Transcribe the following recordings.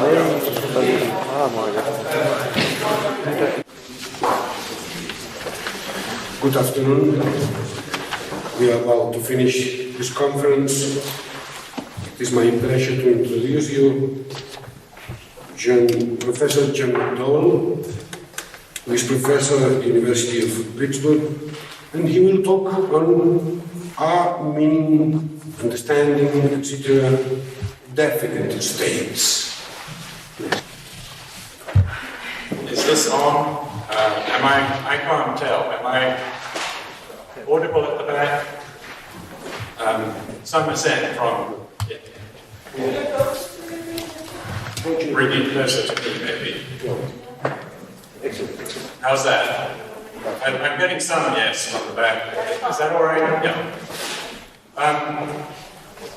Good afternoon. We are about to finish this conference. It is my pleasure to introduce you Professor John McDowell, who is professor at the University of Pittsburgh, and he will talk on art, meaning, understanding, etc., definite states. Is this on? I can't tell. Am I audible at the back? Some assent from... Yeah. Bring it closer to me, maybe. How's that? I'm getting some yes from the back. Is that all right? Yeah.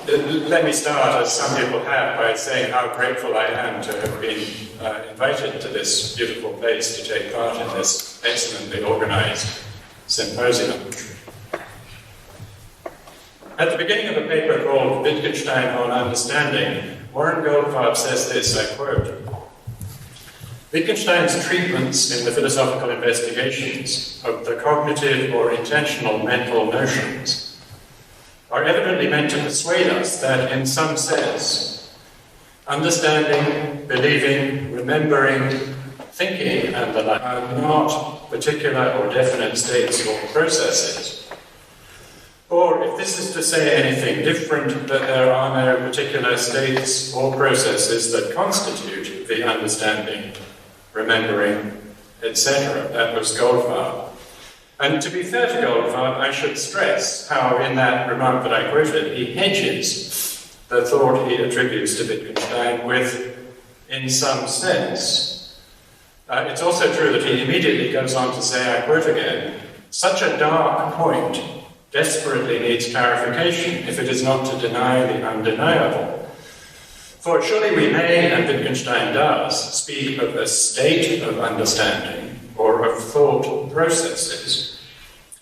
Let me start, as some people have, by saying how grateful I am to have been invited to this beautiful place to take part in this excellently organized symposium. At the beginning of a paper called Wittgenstein on Understanding, Warren Goldfarb says this, I quote, Wittgenstein's treatments in the philosophical investigations of the cognitive or intentional mental notions are evidently meant to persuade us that, in some sense, understanding, believing, remembering, thinking, and the like are not particular or definite states or processes. Or, if this is to say anything different, that there are no particular states or processes that constitute the understanding, remembering, etc. That was Goldfarb. And to be fair to Goldfarb, I should stress how, in that remark that I quoted, he hedges the thought he attributes to Wittgenstein with, in some sense. It's also true that he immediately goes on to say, I quote again, such a dark point desperately needs clarification if it is not to deny the undeniable. For surely we may, and Wittgenstein does, speak of a state of understanding or of thought processes.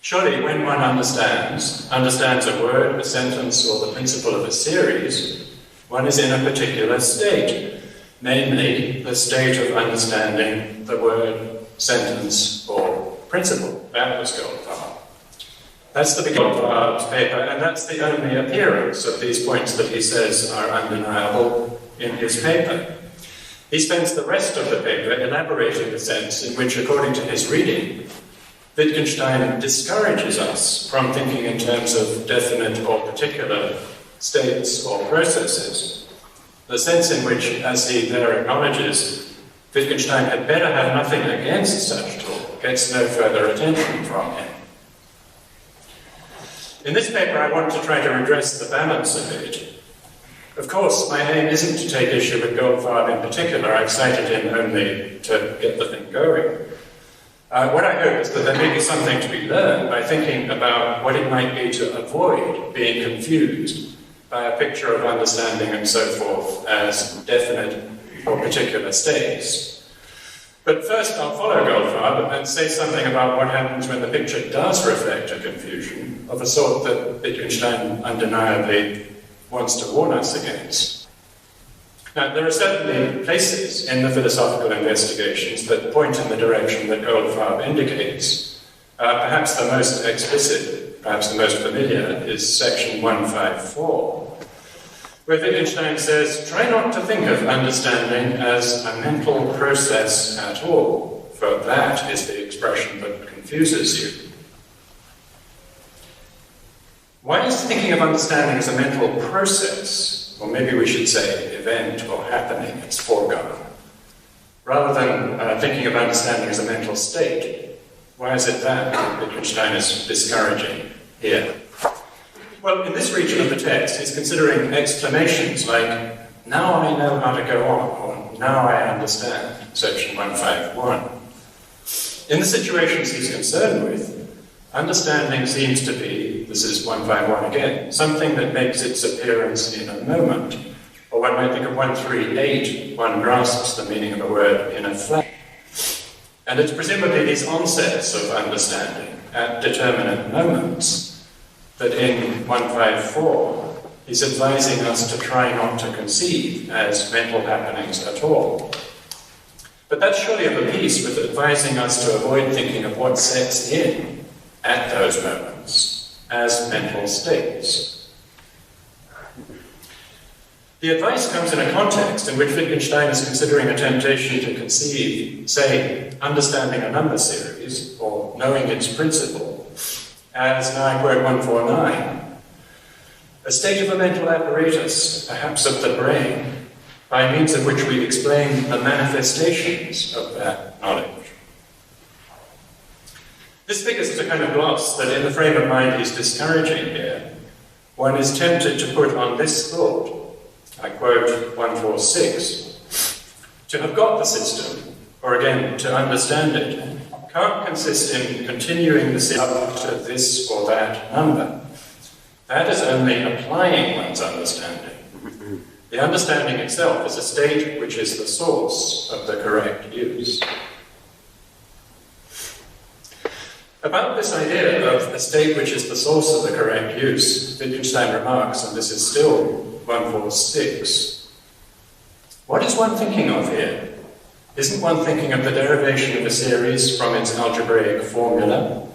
Surely when one understands a word, a sentence, or the principle of a series, one is in a particular state, namely the state of understanding the word, sentence, or principle. That was Goldfarb. That's the beginning of Goldfarb's paper, and that's the only appearance of these points that he says are undeniable in his paper. He spends the rest of the paper elaborating the sense in which, according to his reading, Wittgenstein discourages us from thinking in terms of definite or particular states or processes. The sense in which, as he there acknowledges, Wittgenstein had better have nothing against such talk, gets no further attention from him. In this paper, I want to try to redress the balance of it. Of course, my aim isn't to take issue with Goldfarb in particular. I've cited him only to get the thing going. What I hope is that there may be something to be learned by thinking about what it might be to avoid being confused by a picture of understanding and so forth as definite or particular states. But first, I'll follow Goldfarb and say something about what happens when the picture does reflect a confusion of a sort that Wittgenstein undeniably wants to warn us against. Now, there are certainly places in the philosophical investigations that point in the direction that Goldfarb indicates. Perhaps the most explicit, perhaps the most familiar, is section 154, where Wittgenstein says, try not to think of understanding as a mental process at all, for that is the expression that confuses you. Why is thinking of understanding as a mental process, or maybe we should say event or happening, it's foregone, rather than thinking of understanding as a mental state? Why is it that Wittgenstein is discouraging here? Well, in this region of the text, he's considering exclamations like, now I know how to go on, or now I understand, section 151. In the situations he's concerned with, understanding seems to be, this is 151 again, something that makes its appearance in a moment. Or one might think of 138, one grasps the meaning of a word in a flash. And it's presumably these onsets of understanding at determinate moments that in 154 he's advising us to try not to conceive as mental happenings at all. But that's surely of a piece with advising us to avoid thinking of what sets in at those moments as mental states. The advice comes in a context in which Wittgenstein is considering a temptation to conceive, say, understanding a number series, or knowing its principle, as, and I quote 149, a state of a mental apparatus, perhaps of the brain, by means of which we explain the manifestations of that knowledge. This figures as a kind of gloss that in the frame of mind he's discouraging here, one is tempted to put on this thought, I quote 146, to have got the system, or again, to understand it, can't consist in continuing the system up to this or that number. That is only applying one's understanding. The understanding itself is a state which is the source of the correct use. About this idea of a state which is the source of the correct use, Wittgenstein remarks, and this is still 146, what is one thinking of here? Isn't one thinking of the derivation of a series from its algebraic formula,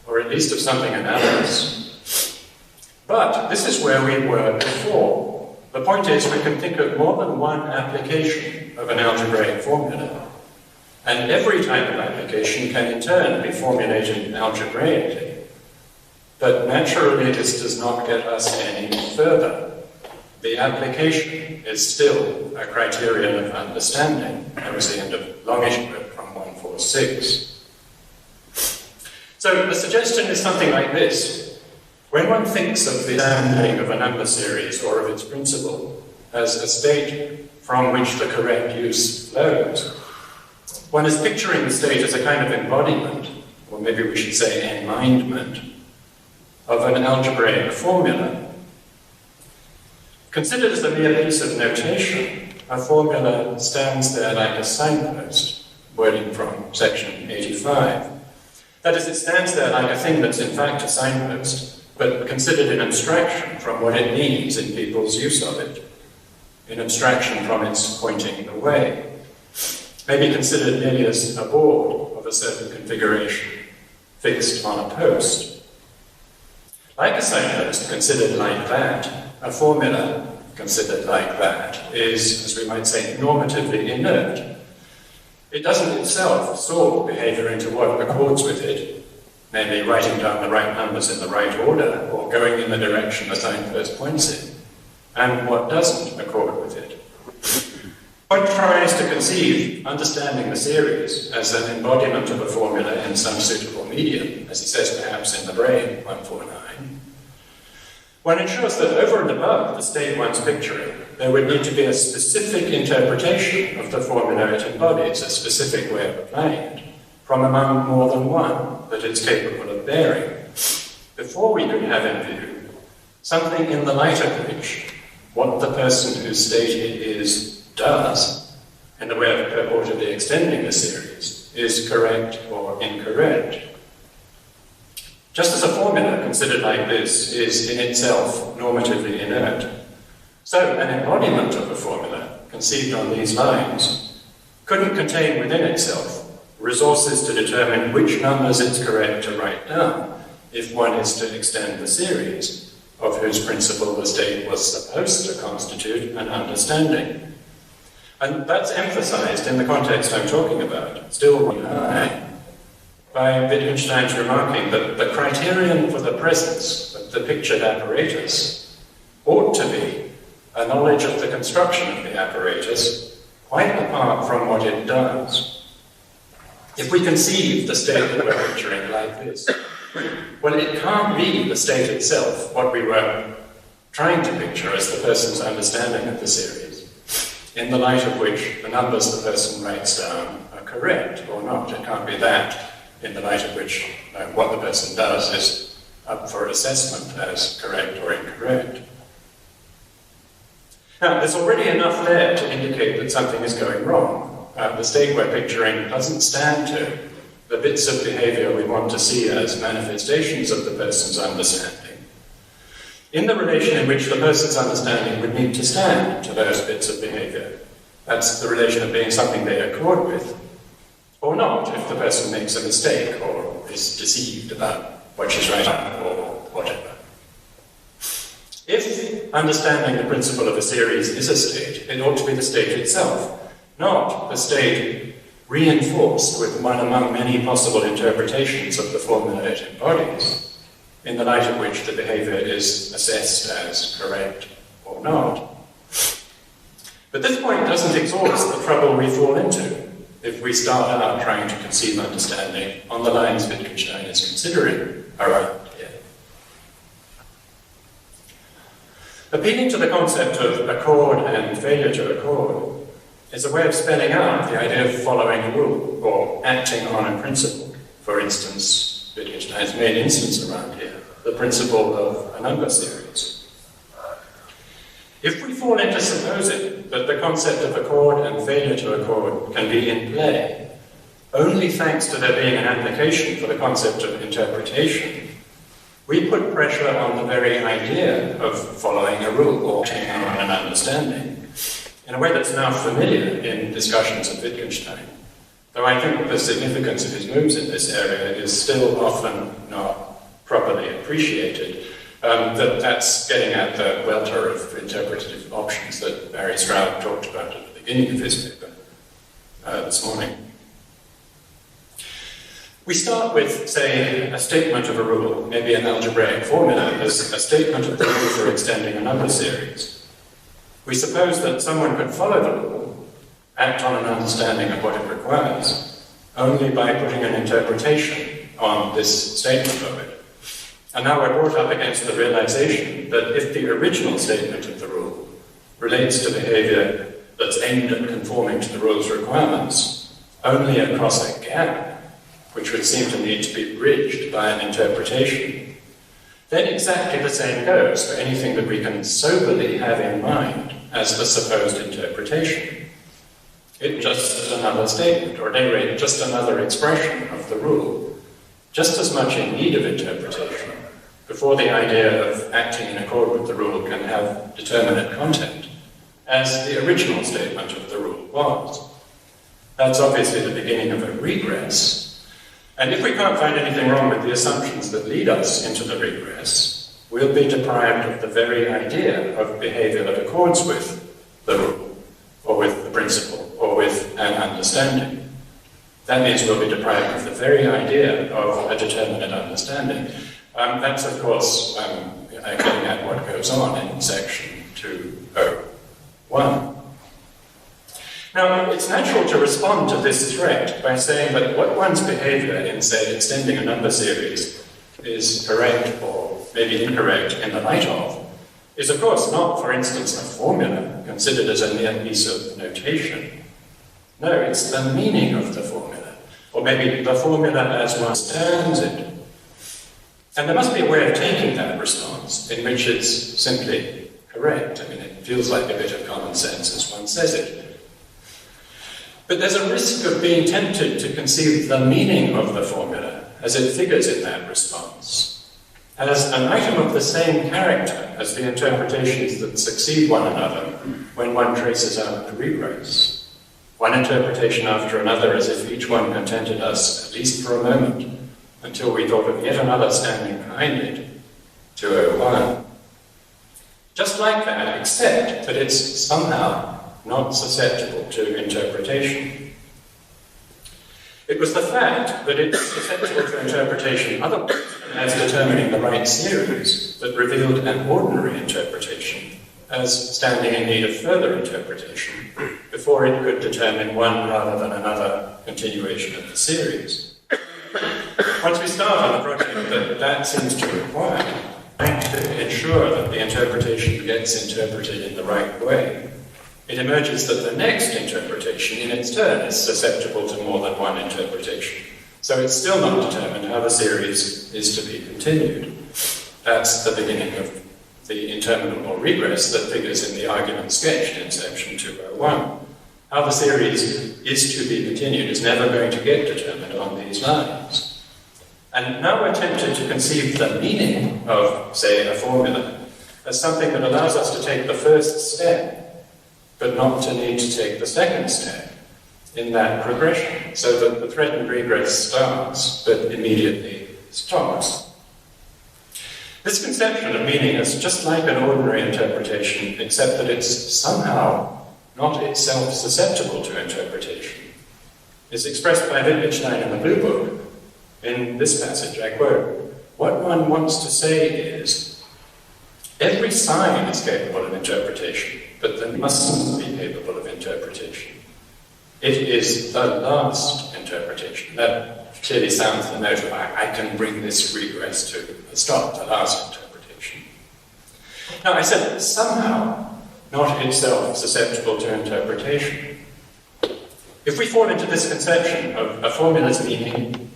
or at least of something analogous? But this is where we were before. The point is, we can think of more than one application of an algebraic formula, and every type of application can in turn be formulated algebraically. But naturally, this does not get us any further. The application is still a criterion of understanding. That was the end of longish quote from 146. So the suggestion is something like this. When one thinks of the understanding of a number series or of its principle as a state from which the correct use flows, one is picturing the state as a kind of embodiment, or maybe we should say enmindment, of an algebraic formula. Considered as a mere piece of notation, a formula stands there like a signpost, wording from section 85. That is, it stands there like a thing that's in fact a signpost, but considered in abstraction from what it means in people's use of it, in abstraction from its pointing the way. Maybe considered merely as a board of a certain configuration, fixed on a post. Like a signpost considered like that, a formula considered like that is, as we might say, normatively inert. It doesn't itself sort behavior into what accords with it, namely writing down the right numbers in the right order, or going in the direction the signpost points in, and what doesn't accord with it. One tries to conceive understanding the series as an embodiment of a formula in some suitable medium, as he says perhaps in the brain, 149. One ensures that over and above the state one's picturing, there would need to be a specific interpretation of the formula it embodies, a specific way of applying it, from among more than one that it's capable of bearing, before we could have in view something in the light of which what the person whose state it is does, in the way of purportedly extending the series, is correct or incorrect. Just as a formula considered like this is in itself normatively inert, so an embodiment of a formula conceived on these lines couldn't contain within itself resources to determine which numbers it's correct to write down if one is to extend the series, of whose principle the state was supposed to constitute an understanding. And that's emphasized in the context I'm talking about, still high, by Wittgenstein's remarking that the criterion for the presence of the pictured apparatus ought to be a knowledge of the construction of the apparatus, quite apart from what it does. If we conceive the state that we're picturing like this, well, it can't be the state itself, what we were trying to picture as the person's understanding of the series, in the light of which the numbers the person writes down are correct or not. It can't be that in the light of which what the person does is up for assessment as correct or incorrect. Now, there's already enough there to indicate that something is going wrong. The state we're picturing doesn't stand to the bits of behavior we want to see as manifestations of the person's understanding. in the relation in which the person's understanding would need to stand to those bits of behaviour. That's the relation of being something they accord with, or not, if the person makes a mistake or is deceived about what she's writing or whatever. If understanding the principle of a series is a state, it ought to be the state itself, not the state reinforced with one among many possible interpretations of the formula it embodies, in the light of which the behaviour is assessed as correct or not. But this point doesn't exhaust the trouble we fall into if we start out trying to conceive understanding on the lines Wittgenstein is considering around here. Appealing to the concept of accord and failure to accord is a way of spelling out the idea of following a rule or acting on a principle. For instance, Wittgenstein's main instance around here, the principle of a number series. If we fall into supposing that the concept of accord and failure to accord can be in play only thanks to there being an application for the concept of interpretation, we put pressure on the very idea of following a rule or acting on an understanding in a way that's now familiar in discussions of Wittgenstein, though I think the significance of his moves in this area is still often not properly appreciated. That's getting at the welter of interpretative options that Barry Stroud talked about at the beginning of his paper this morning. We start with, say, a statement of a rule, maybe an algebraic formula, as a statement of the rule for extending a number series. We suppose that someone could follow the rule, act on an understanding of what it requires, only by putting an interpretation on this statement of it. And now we're brought up against the realization that if the original statement of the rule relates to behavior that's aimed at conforming to the rule's requirements, only across a gap, which would seem to need to be bridged by an interpretation, then exactly the same goes for anything that we can soberly have in mind as the supposed interpretation. It's just another statement, or at any rate, just another expression of the rule, just as much in need of interpretation, before the idea of acting in accord with the rule can have determinate content, as the original statement of the rule was. That's obviously the beginning of a regress, and if we can't find anything wrong with the assumptions that lead us into the regress, we'll be deprived of the very idea of behavior that accords with the rule, or with the principle, or with an understanding. That means we'll be deprived of the very idea of a determinate understanding. That's, of course, getting at what goes on in section 201. Now, it's natural to respond to this threat by saying that what one's behavior in, say, extending a number series is correct or maybe incorrect in the light of is, of course, not, for instance, a formula considered as a mere piece of notation. No, it's the meaning of the formula, or maybe the formula as one understands it. And there must be a way of taking that response in which it's simply correct. I mean, it feels like a bit of common sense as one says it. But there's a risk of being tempted to conceive the meaning of the formula as it figures in that response, as an item of the same character as the interpretations that succeed one another when one traces out the regress. One interpretation after another as if each one contented us, at least for a moment, until we thought of yet another standing behind it, 201. Just like that, except that it's somehow not susceptible to interpretation. It was the fact that it's susceptible to interpretation otherwise than as determining the right series that revealed an ordinary interpretation as standing in need of further interpretation before it could determine one rather than another continuation of the series. Once we start on the project that seems to require, to ensure that the interpretation gets interpreted in the right way, it emerges that the next interpretation in its turn is susceptible to more than one interpretation. So it's still not determined how the series is to be continued. That's the beginning of the interminable regress that figures in the argument sketched in section 201. How the series is to be continued is never going to get determined on these lines. And now we're tempted to conceive the meaning of, say, a formula as something that allows us to take the first step, but not to need to take the second step in that progression, so that the threatened regress starts, but immediately stops. This conception of meaning is just like an ordinary interpretation, except that it's somehow not itself susceptible to interpretation. It's expressed by Wittgenstein in the Blue Book. In this passage, I quote, "What one wants to say is, every sign is capable of interpretation, but they mustn't be capable of interpretation. It is the last interpretation." That clearly sounds the note of, I can bring this regress to a stop, the last interpretation. Now, I said somehow not itself susceptible to interpretation. If we fall into this conception of a formula's meaning,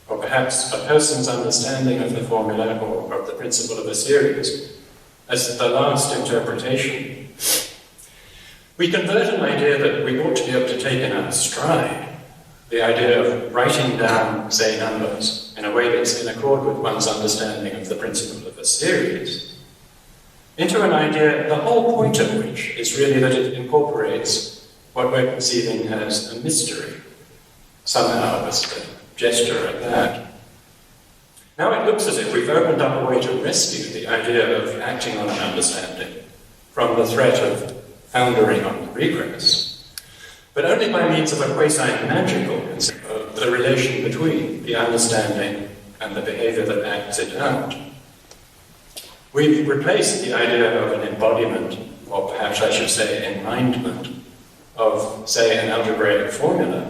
or perhaps a person's understanding of the formula or of the principle of a series, as the last interpretation, we convert an idea that we ought to be able to take in our stride, the idea of writing down, say, numbers in a way that's in accord with one's understanding of the principle of a series, into an idea the whole point of which is really that it incorporates what we're conceiving as a mystery, somehow as a gesture at that. Now it looks as if we've opened up a way to rescue the idea of acting on an understanding from the threat of foundering on the regress, but only by means of a quasi-magical concept of the relation between the understanding and the behavior that acts it out. We've replaced the idea of an embodiment, or perhaps I should say enmindment, of, say, an algebraic formula,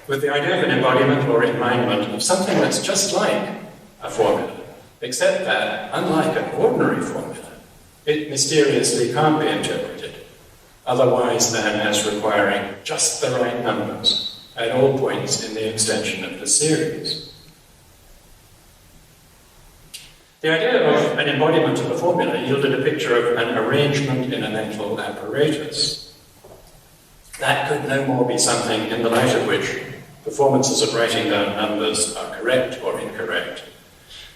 with the idea of an embodiment or enmindment of something that's just like a formula, except that, unlike an ordinary formula, it mysteriously can't be interpreted otherwise than as requiring just the right numbers at all points in the extension of the series. The idea of an embodiment of a formula yielded a picture of an arrangement in a mental apparatus. That could no more be something in the light of which performances of writing down numbers are correct or incorrect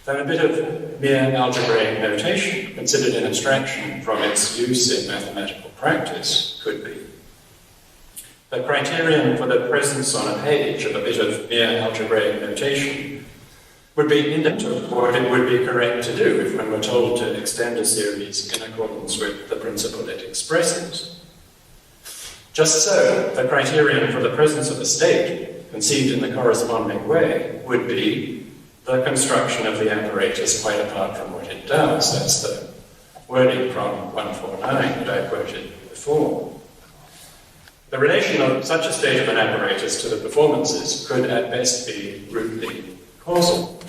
than a bit of mere algebraic notation considered in abstraction from its use in mathematical practice could be. The criterion for the presence on a page of a bit of mere algebraic notation would be independent of what it would be correct to do if one were told to extend a series in accordance with the principle it expresses. Just so, the criterion for the presence of a state, conceived in the corresponding way, would be the construction of the apparatus quite apart from what it does. That's the wording from 149 that I quoted before. The relation of such a state of an apparatus to the performances could at best be rudely causal.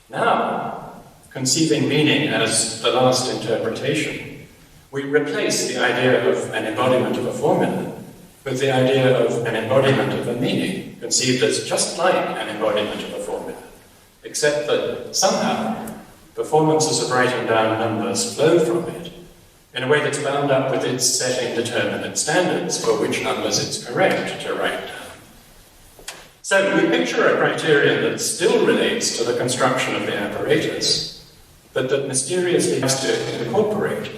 Now, conceiving meaning as the last interpretation, we replace the idea of an embodiment of a formula with the idea of an embodiment of a meaning, conceived as just like an embodiment of a formula, except that somehow performances of writing down numbers flow from it in a way that's bound up with its setting determinate standards for which numbers it's correct to write down. So we picture a criterion that still relates to the construction of the apparatus, but that mysteriously has to incorporate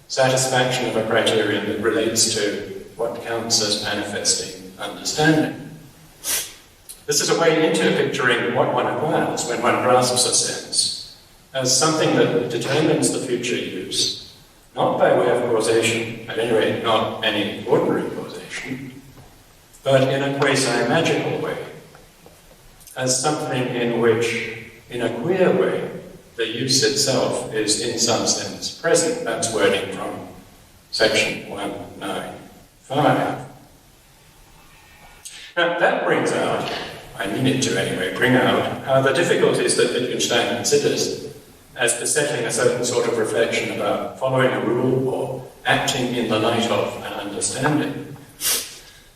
satisfaction of a criterion that relates to what counts as manifesting understanding. This is a way into picturing what one acquires when one grasps a sense as something that determines the future use, not by way of causation, at any rate not any ordinary causation, but in a quasi-magical way, as something in which, in a queer way, the use itself is in some sense present. That's wording from section 195. Now that brings out, I mean it to anyway, bring out the difficulties that Wittgenstein considers as besetting a certain sort of reflection about following a rule or acting in the light of an understanding,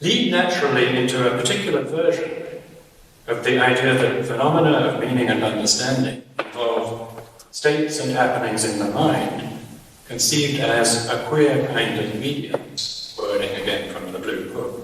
lead naturally into a particular version of the idea that phenomena of meaning and understanding involve states and happenings in the mind conceived as a queer kind of mediums, wording again from the Blue Book.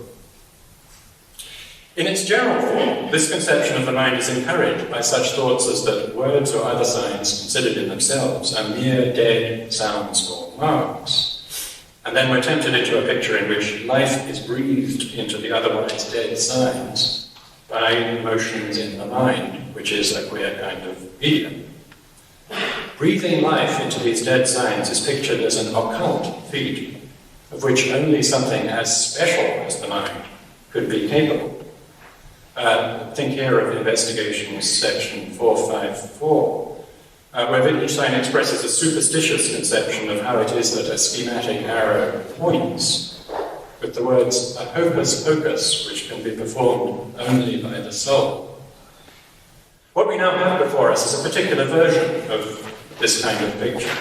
In its general form, this conception of the mind is encouraged by such thoughts as that words or other signs considered in themselves are mere dead sounds or marks. And then we're tempted into a picture in which life is breathed into the otherwise dead signs by motions in the mind, which is a queer kind of medium. Breathing life into these dead signs is pictured as an occult feat, of which only something as special as the mind could be capable. Think here of Investigations section 454, where Wittgenstein expresses a superstitious conception of how it is that a schematic arrow points, with the words a hocus pocus which can be performed only by the soul. What we now have before us is a particular version of this kind of picture.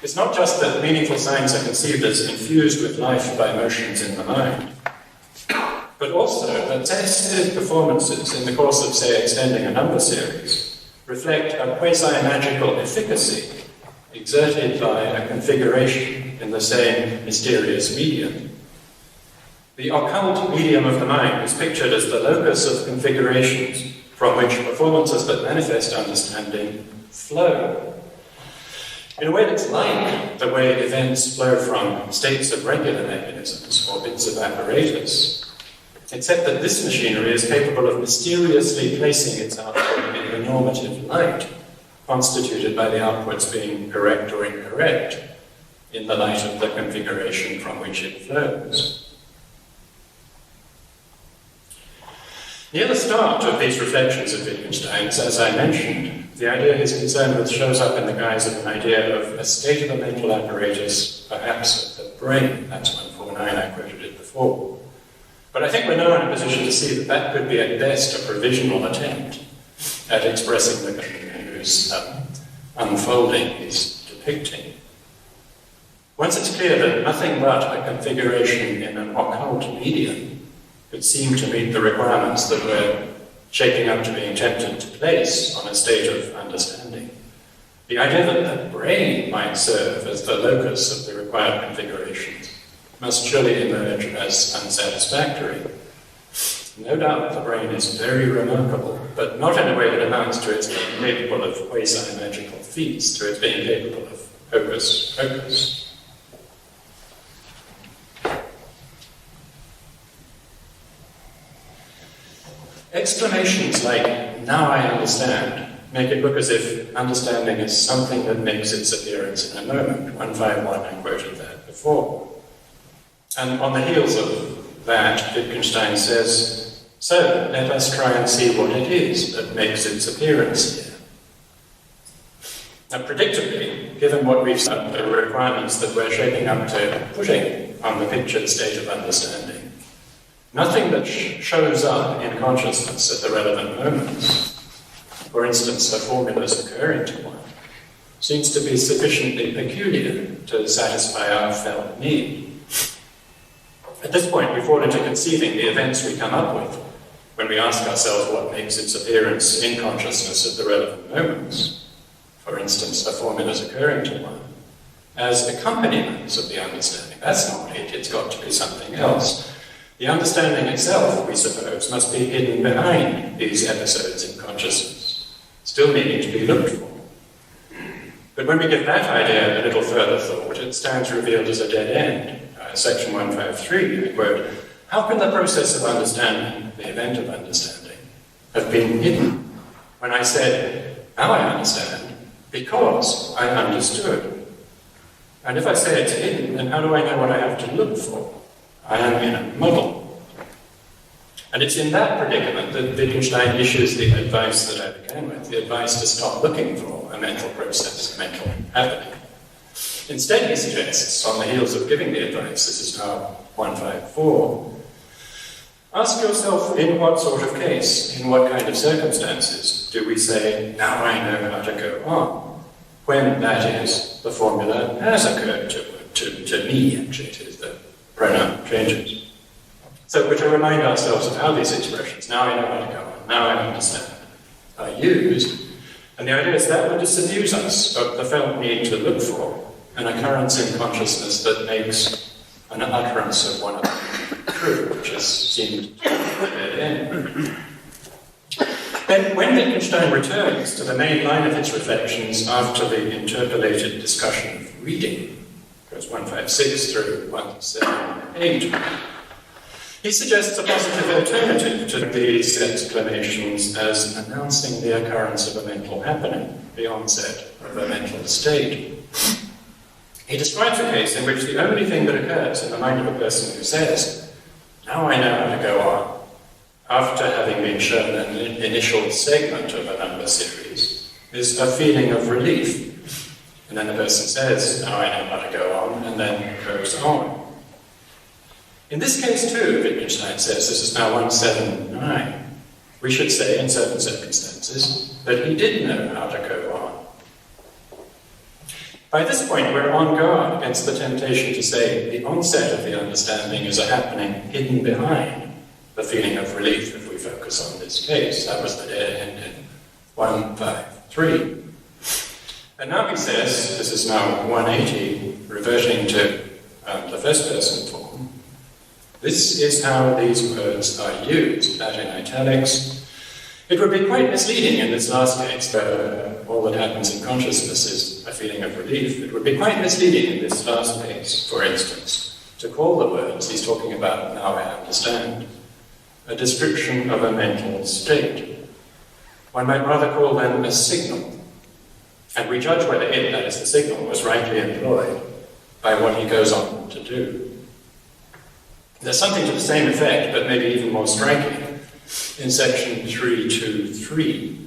It's not just that meaningful signs are conceived as infused with life by motions in the mind, but also that tested performances in the course of, say, extending a number series reflect a quasi-magical efficacy exerted by a configuration in the same mysterious medium. The occult medium of the mind is pictured as the locus of configurations from which performances that manifest understanding flow. In a way that's like the way events flow from states of regular mechanisms or bits of apparatus, except that this machinery is capable of mysteriously placing its output in the normative light, constituted by the outputs being correct or incorrect in the light of the configuration from which it flows. Near the start of these reflections of Wittgenstein's, as I mentioned, the idea he's concerned with shows up in the guise of an idea of a state of a mental apparatus, perhaps of the brain. That's 149, I quoted it before. But I think we're now in a position to see that that could be at best a provisional attempt at expressing the condition whose unfolding is depicting. Once it's clear that nothing but a configuration in an occult medium could seem to meet the requirements that we're shaping up to being tempted to place on a state of understanding, the idea that the brain might serve as the locus of the required configurations must surely emerge as unsatisfactory. No doubt the brain is very remarkable, but not in a way that amounts to its being capable of quasi-magical feats, to its being capable of hocus pocus. Exclamations like, "Now I understand," make it look as if understanding is something that makes its appearance in a moment. 151, I quoted that before. And on the heels of that, Wittgenstein says, so let us try and see what it is that makes its appearance here. Now, predictably, given what we've said, the requirements that we're shaping up to putting on the pictured state of understanding, nothing that shows up in consciousness at the relevant moments, for instance, a formula's occurring to one, seems to be sufficiently peculiar to satisfy our felt need. At this point, we fall into conceiving the events we come up with when we ask ourselves what makes its appearance in consciousness at the relevant moments, for instance, a formula's occurring to one, as accompaniments of the understanding. That's not it, it's got to be something else. The understanding itself, we suppose, must be hidden behind these episodes in consciousness, still needing to be looked for. But when we give that idea a little further thought, it stands revealed as a dead end. Section 153, I quote, "How can the process of understanding, the event of understanding, have been hidden? When I said, now I understand, because I understood. And if I say it's hidden, then how do I know what I have to look for? I am in a muddle." And it's in that predicament that Wittgenstein issues the advice that I began with, the advice to stop looking for a mental process, a mental happening. Instead, he suggests, on the heels of giving the advice, this is now 154, ask yourself in what sort of case, in what kind of circumstances, do we say, now I know how to go on, when, that is, the formula has occurred to me, actually, it is the pronoun changes. So we're to remind ourselves of how these expressions, now I know how to go on, now I understand, are used, and the idea is that would disabuse us of the felt need to look for an occurrence in consciousness that makes an utterance of one of them true, which has seemed when Wittgenstein returns to the main line of his reflections after the interpolated discussion of reading, goes 156 through 178, he suggests a positive alternative to these exclamations as announcing the occurrence of a mental happening, the onset of a mental state. He describes a case in which the only thing that occurs in the mind of a person who says, "Now I know how to go on," after having been shown an initial segment of a number series, is a feeling of relief. And then the person says, "Now I know how to go on," and then goes on. In this case too, Wittgenstein says, this is now 179, we should say in certain circumstances that he did know how to go on. By this point, we're on guard against the temptation to say the onset of the understanding is a happening hidden behind the feeling of relief if we focus on this case. That was the dead end in 153. And now he says, this is now 180, reverting to the first person form, this is how these words are used, that in italics. It would be quite misleading in this last case, where all that happens in consciousness is a feeling of relief. It would be quite misleading in this last case, for instance, to call the words he's talking about, "Now I understand," a description of a mental state. One might rather call them a signal, and we judge whether it, that is the signal, was rightly employed by what he goes on to do. There's something to the same effect, but maybe even more striking, in section 323,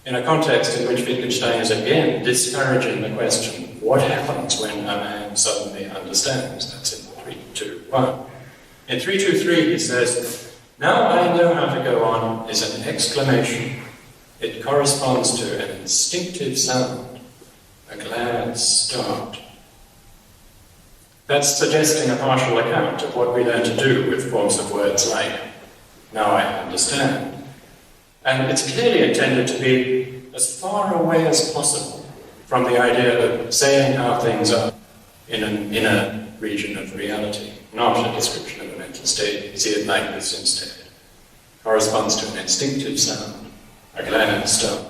in a context in which Wittgenstein is again discouraging the question, what happens when a man suddenly understands? That's in 321. In 323 he says, "Now I know how to go on" is an exclamation. It corresponds to an instinctive sound, a glad start. That's suggesting a partial account of what we learn to do with forms of words like, "Now I understand." And it's clearly intended to be as far away as possible from the idea of saying how things are in an inner region of reality, not a description of a mental state. See it like this instead. Corresponds to an instinctive sound, a glad start.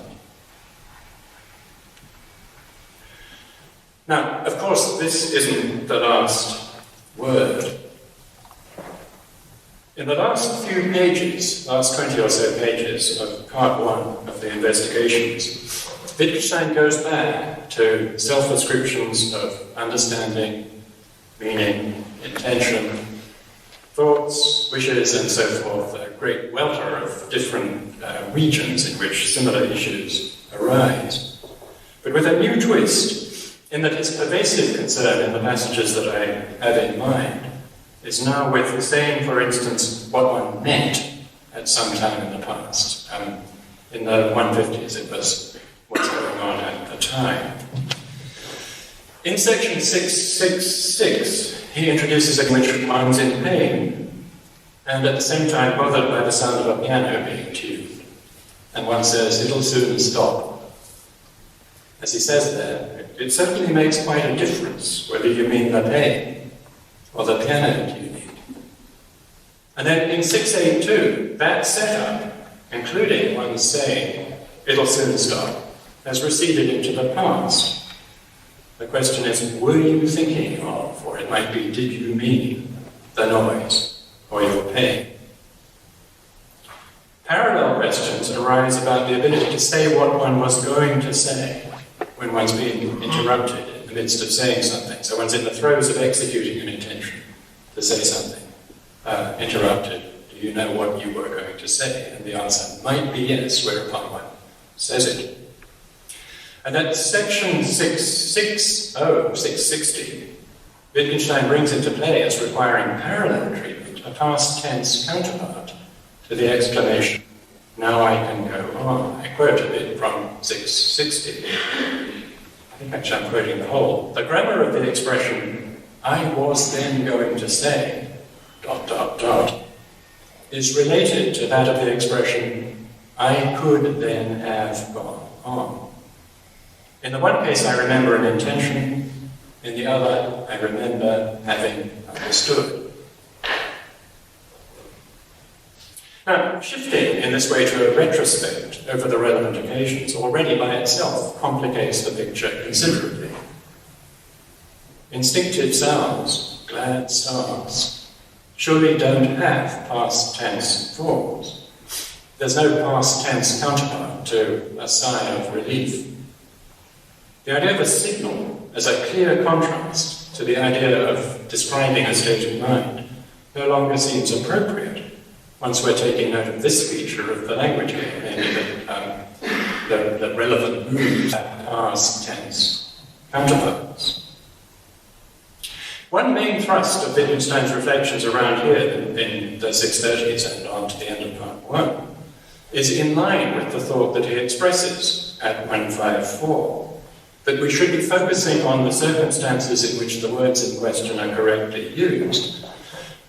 Now, of course, this isn't the last word. In the last few pages, last 20 or so pages of part one of the investigations, Wittgenstein goes back to self-ascriptions of understanding, meaning, intention, thoughts, wishes, and so forth, a great welter of different regions in which similar issues arise. But with a new twist, in that his pervasive concern in the passages that I have in mind is now with saying, for instance, what one meant at some time in the past. In the 150s, it was what's going on at the time. In section 666, he introduces a which one's in pain, and at the same time bothered by the sound of a piano being tuned. And one says, "It'll soon stop." As he says there, it certainly makes quite a difference whether you mean the pain or the piano tuning. And then in 682, that setup, including one saying, "It'll soon stop," has receded into the past. The question is, were you thinking of, or it might be, did you mean the noise or your pain? Parallel questions arise about the ability to say what one was going to say when one's being interrupted in the midst of saying something. So one's in the throes of executing an intention to say something. Interrupted. Do you know what you were going to say? And the answer might be yes, whereupon one says it. And at section 660, Wittgenstein brings into play as requiring parallel treatment a past tense counterpart to the exclamation, "Now I can go on." I quote a bit from 660. I think actually I'm quoting the whole. The grammar of the expression, "I was then going to say," ... is related to that of the expression, "I could then have gone on." In the one case, I remember an intention. In the other, I remember having understood. Now, shifting in this way to a retrospect over the relevant occasions already by itself complicates the picture considerably. Instinctive sounds, glad stars, surely don't have past tense forms. There's no past tense counterpart to a sigh of relief. The idea of a signal as a clear contrast to the idea of describing a state of mind no longer seems appropriate once we're taking note of this feature of the language game, namely the relevant moves have past tense counterparts. One main thrust of Wittgenstein's reflections around here in the 630s and on to the end of part 1 is in line with the thought that he expresses at 154, that we should be focusing on the circumstances in which the words in question are correctly used,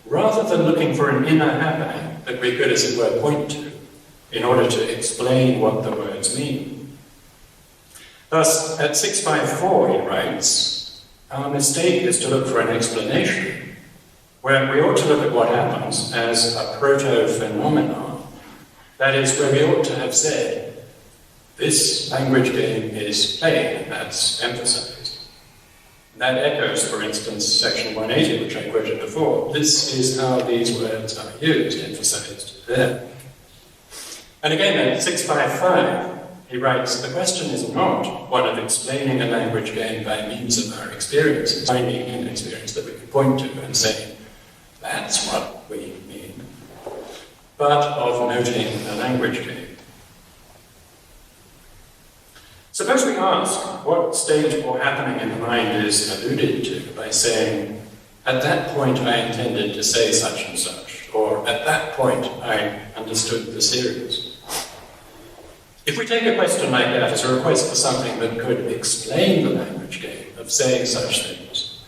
rather than looking for an inner happening that we could, as it were, point to in order to explain what the words mean. Thus, at 654 he writes, our mistake is to look for an explanation, where we ought to look at what happens as a proto-phenomenon. That is, where we ought to have said, this language game is played, and that's emphasized. That echoes, for instance, section 180, which I quoted before. This is how these words are used, emphasized there. And again, at 655, he writes, the question is not one of explaining a language game by means of our experiences, finding an experience that we can point to and say, that's what we mean, but of noting a language game. Suppose we ask what state or happening in the mind is alluded to by saying, at that point I intended to say such and such, or at that point I understood the series. If we take a question like that as a request for something that could explain the language game of saying such things,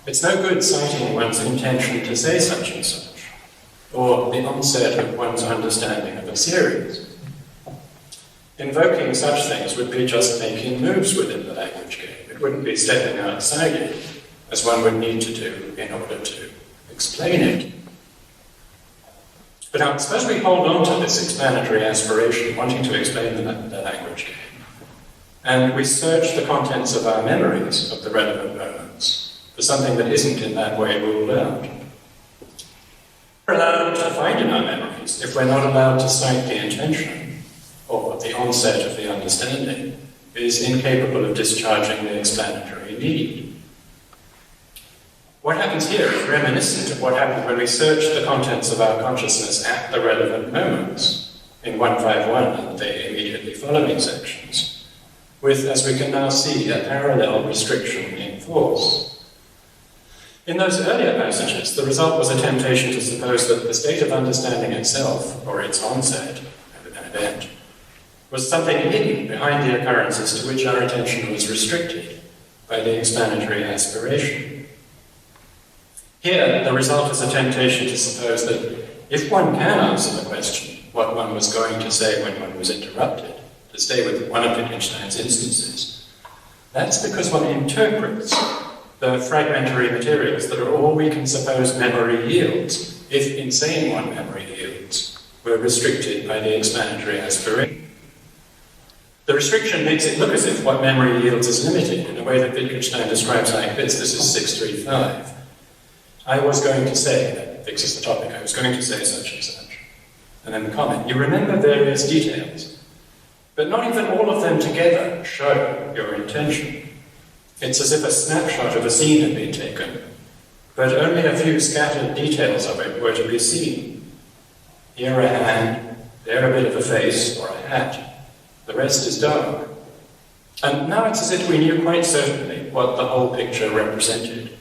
it's no good citing one's intention to say such and such, or the onset of one's understanding of a series. Invoking such things would be just making moves within the language game. It wouldn't be stepping outside it, as one would need to do in order to explain it. But now, suppose we hold on to this explanatory aspiration, wanting to explain the language game, and we search the contents of our memories of the relevant moments for something that isn't in that way ruled out. We're allowed to find in our memories if we're not allowed to cite the intention, or the onset of the understanding, is incapable of discharging the explanatory need. What happens here is reminiscent of what happened when we searched the contents of our consciousness at the relevant moments in 151 and the immediately following sections, with, as we can now see, a parallel restriction in force. In those earlier passages, the result was a temptation to suppose that the state of understanding itself, or its onset, an event, was something hidden behind the occurrences to which our attention was restricted by the explanatory aspiration. Here, the result is a temptation to suppose that if one can answer the question what one was going to say when one was interrupted, to stay with one of Wittgenstein's instances, that's because one interprets the fragmentary materials that are all we can suppose memory yields, if in saying what memory yields were restricted by the explanatory aspiration. The restriction makes it look as if what memory yields is limited in a way that Wittgenstein describes like this. This is 635. I was going to say, that fixes the topic, I was going to say such and such. And then the comment, you remember various details, but not even all of them together show your intention. It's as if a snapshot of a scene had been taken, but only a few scattered details of it were to be seen. Here a hand, there a bit of a face or a hat. The rest is dark. And now it's as if we knew quite certainly what the whole picture represented,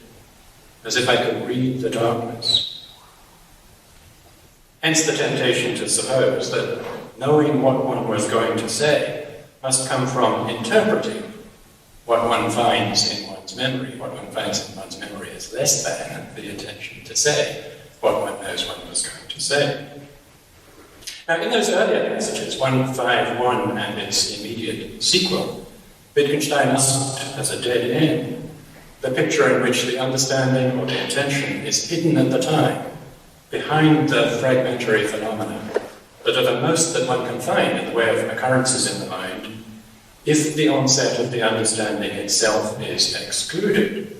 as if I could read the darkness. Hence the temptation to suppose that knowing what one was going to say must come from interpreting what one finds in one's memory. What one finds in one's memory is less than the intention to say what one knows one was going to say. Now, in those earlier passages, 151 and its immediate sequel, Wittgenstein asked as a dead end the picture in which the understanding or the intention is hidden at the time, behind the fragmentary phenomena that are the most that one can find in the way of occurrences in the mind, if the onset of the understanding itself is excluded,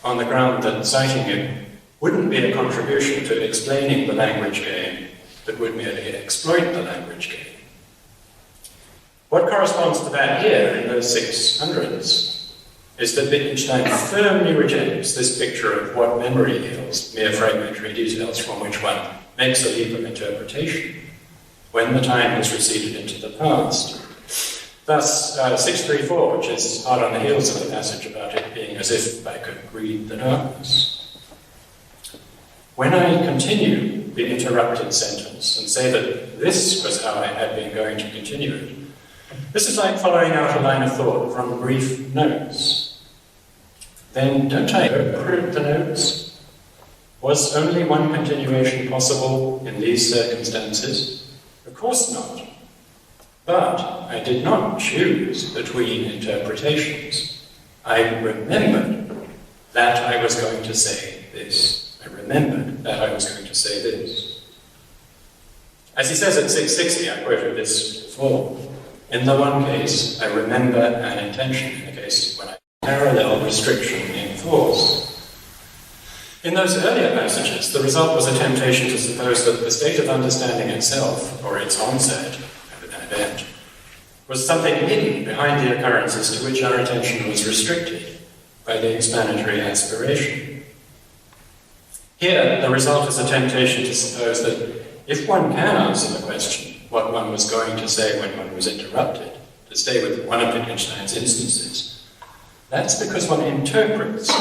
on the ground that citing it wouldn't be a contribution to explaining the language game, but would merely exploit the language game. What corresponds to that here in those 600s is that Wittgenstein firmly rejects this picture of what memory yields, mere fragmentary details from which one makes a leap of interpretation, when the time has receded into the past. Thus, 634, which is hard on the heels of the passage about it being as if I could read the darkness. When I continue the interrupted sentence and say that this was how I had been going to continue it, this is like following out a line of thought from brief notes. Then don't I interpret the notes? Was only one continuation possible in these circumstances? Of course not. But I did not choose between interpretations. I remembered that I was going to say this. I remembered that I was going to say this. As he says at 660, I quoted this before, in the one case, I remember an intention, in the case when I parallel restriction in force. In those earlier passages, the result was a temptation to suppose that the state of understanding itself, or its onset, an event, was something hidden behind the occurrences to which our attention was restricted by the explanatory aspiration. Here, the result is a temptation to suppose that if one can answer the question, what one was going to say when one was interrupted, to stay with one of Wittgenstein's instances, that's because one interprets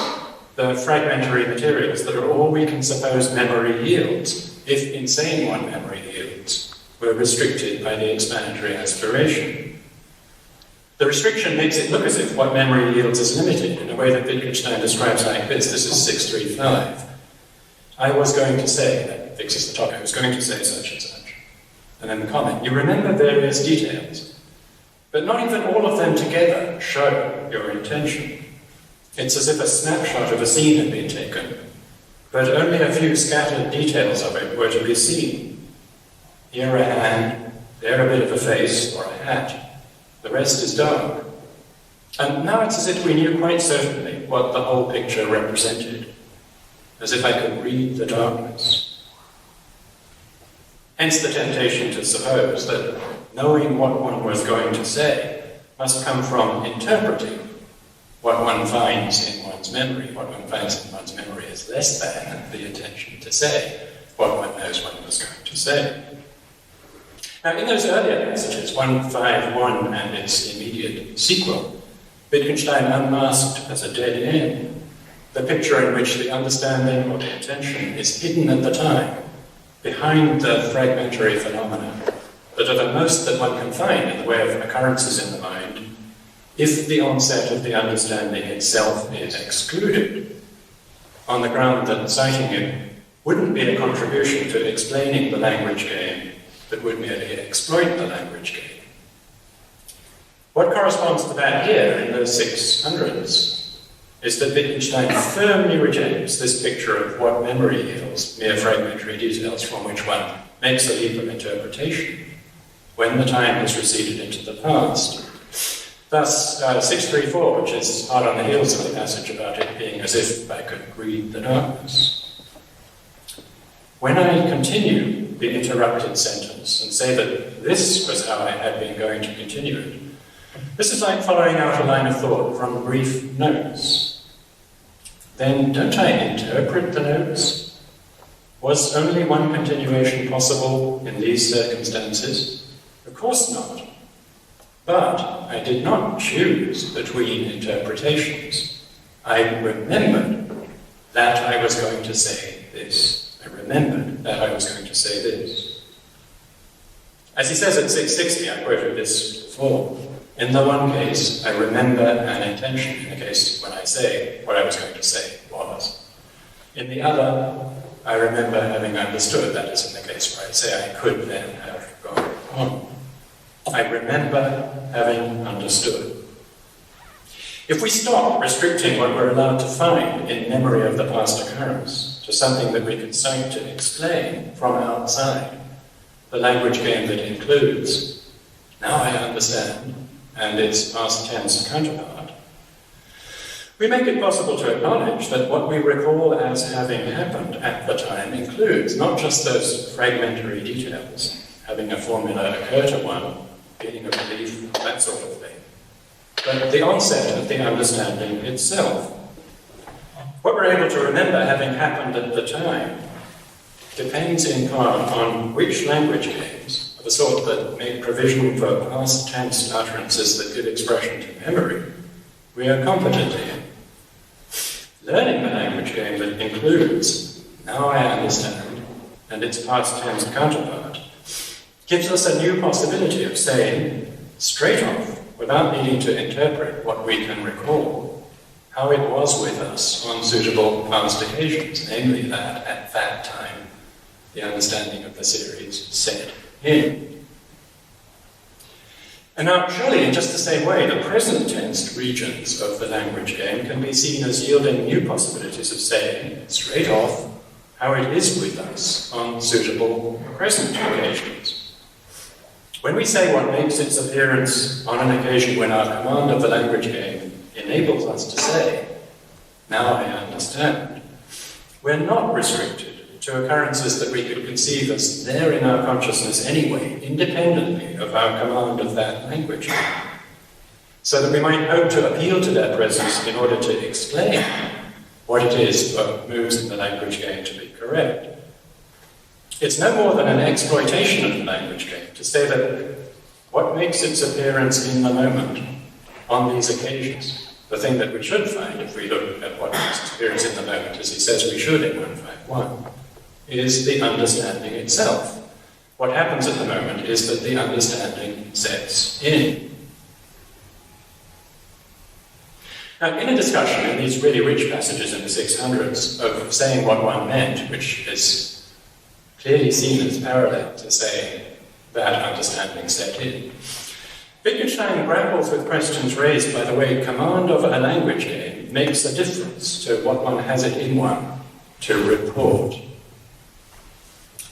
the fragmentary materials that are all we can suppose memory yields, if insane one memory yields, were restricted by the explanatory aspiration. The restriction makes it look as if what memory yields is limited in a way that Wittgenstein describes like this. This is 635. I was going to say, that fixes the topic, I was going to say such and such. And then the comment, you remember various details, but not even all of them together show your intention. It's as if a snapshot of a scene had been taken, but only a few scattered details of it were to be seen. Here a hand, there a bit of a face or a hat. The rest is dark. And now it's as if we knew quite certainly what the whole picture represented, as if I could read the darkness. Hence the temptation to suppose that knowing what one was going to say must come from interpreting what one finds in one's memory. What one finds in one's memory is less than the intention to say what one knows one was going to say. Now, in those earlier passages, 151 and its immediate sequel, Wittgenstein unmasked as a dead end the picture in which the understanding or the intention is hidden at the time, behind the fragmentary phenomena that are the most that one can find in the way of occurrences in the mind, if the onset of the understanding itself is excluded, on the ground that citing it wouldn't be a contribution to explaining the language game, but would merely exploit the language game. What corresponds to that here in those 600s is that Wittgenstein firmly rejects this picture of what memory yields, mere fragmentary details from which one makes a leap of interpretation, when the time has receded into the past. Thus, 634, which is hard on the heels of the passage about it being as if I could read the darkness. When I continue the interrupted sentence and say that this was how I had been going to continue it, this is like following out a line of thought from brief notes. Then don't I interpret the notes? Was only one continuation possible in these circumstances? Of course not. But I did not choose between interpretations. I remembered that I was going to say this. I remembered that I was going to say this. As he says at 660, I quoted this before, in the one case, I remember an intention, in the case when I say what I was going to say was. In the other, I remember having understood, that is in the case where I say I could then have gone on. I remember having understood. If we stop restricting what we're allowed to find in memory of the past occurrence to something that we can cite to explain from outside, the language game that includes "now I understand" and its past tense counterpart, we make it possible to acknowledge that what we recall as having happened at the time includes not just those fragmentary details, having a formula occur to one, getting a belief, that sort of thing, but the onset of the understanding itself. What we're able to remember having happened at the time depends in part on which language games, of the sort that make provision for past tense utterances that give expression to memory, we are competent in. Learning the language game that includes "now I understand" and its past tense counterpart gives us a new possibility of saying, straight off, without needing to interpret what we can recall, how it was with us on suitable past occasions, namely that, at that time, the understanding of the series set in. And now, surely, in just the same way, the present tense regions of the language game can be seen as yielding new possibilities of saying, straight off, how it is with us on suitable present occasions. When we say what makes its appearance on an occasion when our command of the language game enables us to say, "now I understand," we're not restricted to occurrences that we could conceive as there in our consciousness anyway, independently of our command of that language, so that we might hope to appeal to their presence in order to explain what it is that moves the language game to be correct. It's no more than an exploitation of the language game to say that what makes its appearance in the moment on these occasions, the thing that we should find if we look at what makes its appearance in the moment, as he says we should in 151, is the understanding itself. What happens at the moment is that the understanding sets in. Now, in a discussion in these really rich passages in the 600s of saying what one meant, which is clearly seen as parallel to saying that understanding set in, Wittgenstein grapples with questions raised by the way command of a language game makes a difference to what one has it in one to report.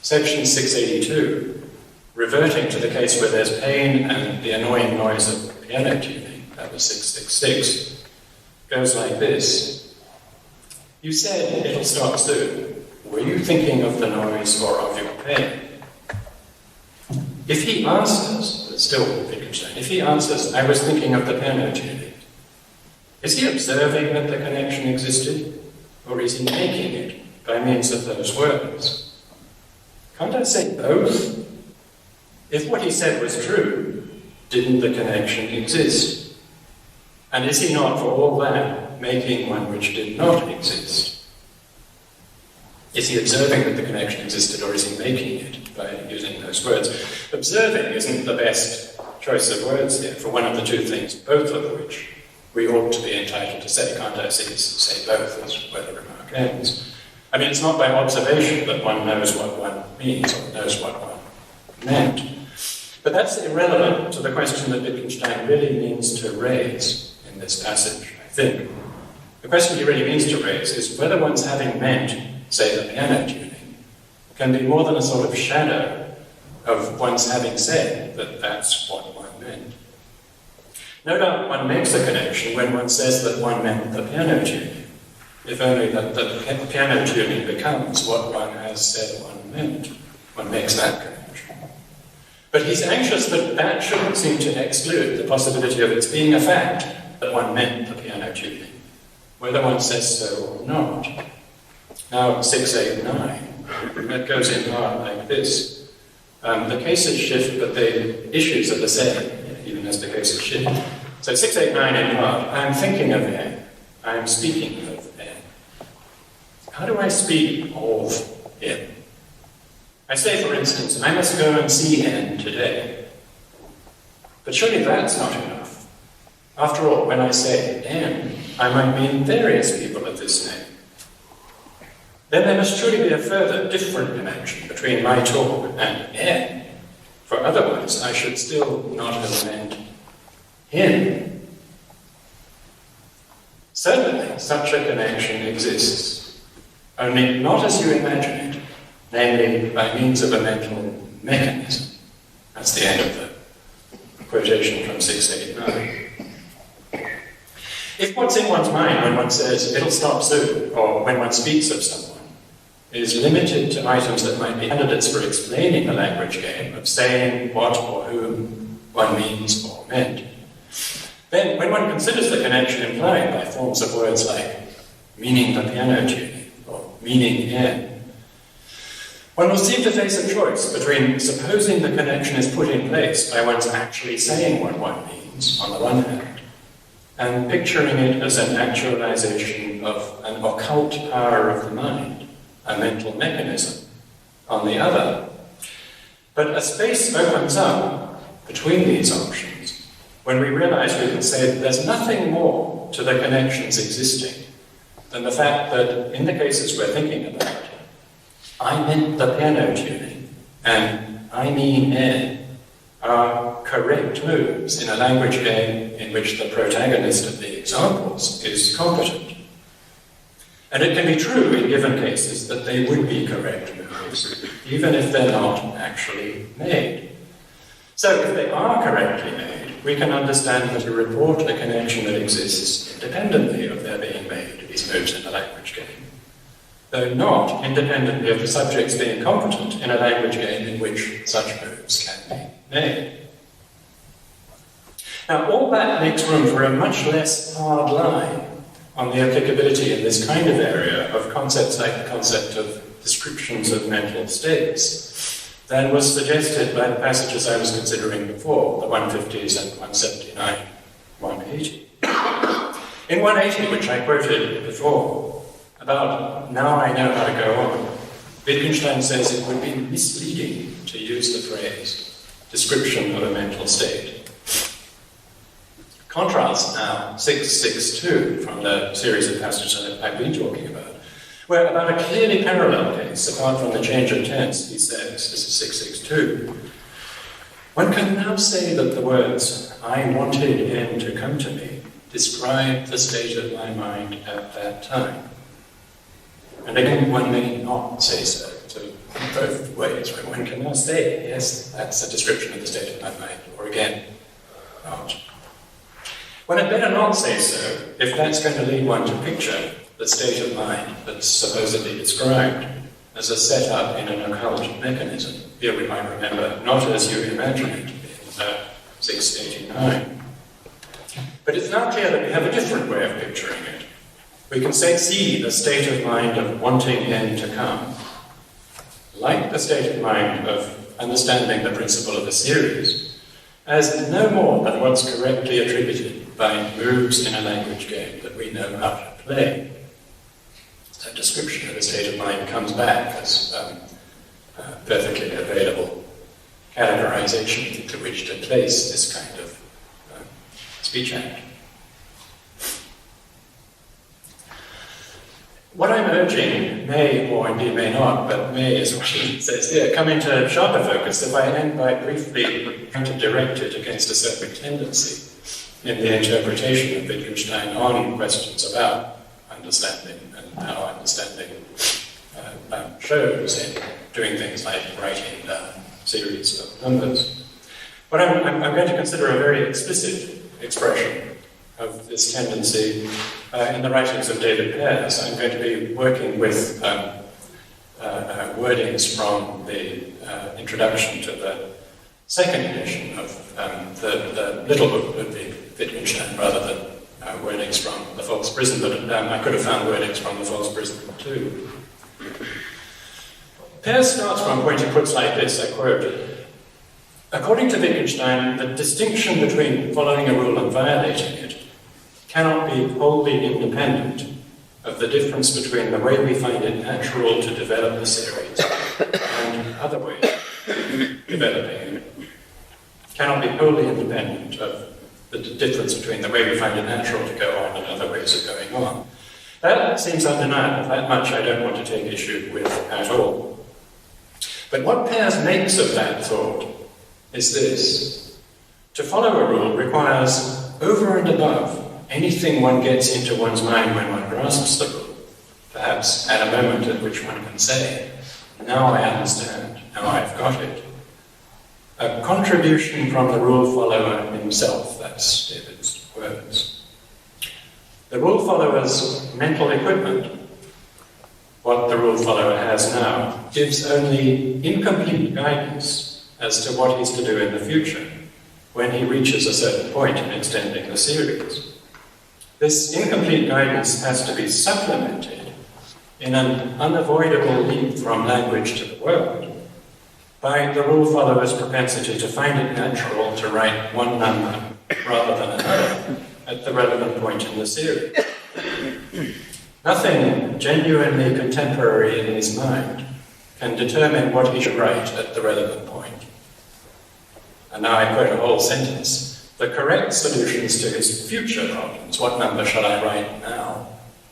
Section 682, reverting to the case where there's pain and the annoying noise of piano tuning, that was 666, goes like this. You said it'll stop soon. Were you thinking of the noise or of your pain? If he answers, but still Wittgenstein, if he answers, I was thinking of the piano tuning, is he observing that the connection existed, or is he making it by means of those words? Can't I say both? If what he said was true, didn't the connection exist? And is he not, for all that, making one which did not exist? Is he observing that the connection existed, or is he making it by using those words? Observing isn't the best choice of words here for one of the two things, both of which we ought to be entitled to say. Can't I say both, as where the remark ends? I mean, it's not by observation that one knows what one means or knows what one meant. But that's irrelevant to the question that Wittgenstein really means to raise in this passage, I think. The question he really means to raise is whether one's having meant, say, the piano tuning, can be more than a sort of shadow of one's having said that that's what one meant. No doubt one makes a connection when one says that one meant the piano tuning, if only that the piano tuning becomes what one has said one meant. One makes that connection. But he's anxious that that shouldn't seem to exclude the possibility of its being a fact that one meant the piano tuning, whether one says so or not. Now, 689, that goes in part like this. The cases shift, but the issues are the same, even as the cases shift. So 689 in part, I am thinking of N, I am speaking of N. How do I speak of him? I say, for instance, I must go and see N today. But surely that's not enough. After all, when I say N, I might mean various people of this name. Then there must surely be a further different connection between my talk and N, for otherwise I should still not have meant him. Certainly, such a connection exists, only not as you imagine it, namely by means of a mental mechanism. That's the end of the quotation from 689. If what's in one's mind when one says, it'll stop soon, or when one speaks of someone, is limited to items that might be candidates for explaining the language game of saying what or whom one means or meant, then when one considers the connection implied by forms of words like meaning the piano tuning or meaning air, one will seem to face a choice between supposing the connection is put in place by one's actually saying what one means, on the one hand, and picturing it as an actualization of an occult power of the mind, a mental mechanism, on the other. But a space opens up between these options when we realize we can say that there's nothing more to the connections existing than the fact that in the cases we're thinking about, I meant the piano tuning and I mean air are correct moves in a language game in which the protagonist of the examples is competent. And it can be true in given cases that they would be correct moves, even if they're not actually made. So if they are correctly made, we can understand that to report a connection that exists independently of their being made, these moves in a language game, though not independently of the subjects being competent in a language game in which such moves can be made. Now, all that makes room for a much less hard line on the applicability in this kind of area of concepts like the concept of descriptions of mental states than was suggested by the passages I was considering before, the 150s and 179, 180. In 180, which I quoted before, about now I know how to go on, Wittgenstein says it would be misleading to use the phrase description of a mental state. Contrast now 662 from the series of passages I've been talking about, where about a clearly parallel case, apart from the change of tense, he says, this is 662, one can now say that the words, I wanted him to come to me, describe the state of my mind at that time. And again, one may not say so, to both ways, where one can now say, yes, that's a description of the state of my mind, or again, not. One had better not say so, if that's going to lead one to picture the state of mind that's supposedly described as a setup in an occult mechanism. Here we might remember, not as you imagine it in 689. But it's now clear that we have a different way of picturing it. We can see the state of mind of wanting him to come, like the state of mind of understanding the principle of a series, as no more than what's correctly attributed by moves in a language game that we know how to play. So description of a state of mind comes back as perfectly available categorization into which to place this kind of speech act. What I'm urging may, or indeed may not, but may is what he says here, come into sharper focus if I end by briefly trying to direct it against a certain tendency in the interpretation of Wittgenstein on questions about understanding and how understanding shows in doing things like writing down series of numbers. But I'm going to consider a very explicit expression of this tendency in the writings of David Pears. I'm going to be working with wordings from the introduction to the second edition of the little book of Wittgenstein, rather than wordings from The False Prison, but I could have found wordings from The False Prison too. Pears starts from a point he puts like this, I quote, according to Wittgenstein, the distinction between following a rule and violating it cannot be wholly independent of the difference between the way we find it natural to develop the series and other ways of developing it. Cannot be wholly independent of the difference between the way we find it natural to go on and other ways of going on. That seems undeniable. That much I don't want to take issue with at all. But what Pears makes of that thought is this. To follow a rule requires, over and above anything one gets into one's mind when one grasps the rule, perhaps at a moment at which one can say, now I understand, now I've got it, a contribution from the rule follower himself. That's David's words. The rule follower's mental equipment, what the rule follower has now, gives only incomplete guidance as to what he's to do in the future when he reaches a certain point in extending the series. This incomplete guidance has to be supplemented in an unavoidable leap from language to the world by the rule follower's propensity to find it natural to write one number rather than another at the relevant point in the series. Nothing genuinely contemporary in his mind can determine what he should write at the relevant point. And now I quote a whole sentence. The correct solutions to his future problems, what number shall I write now?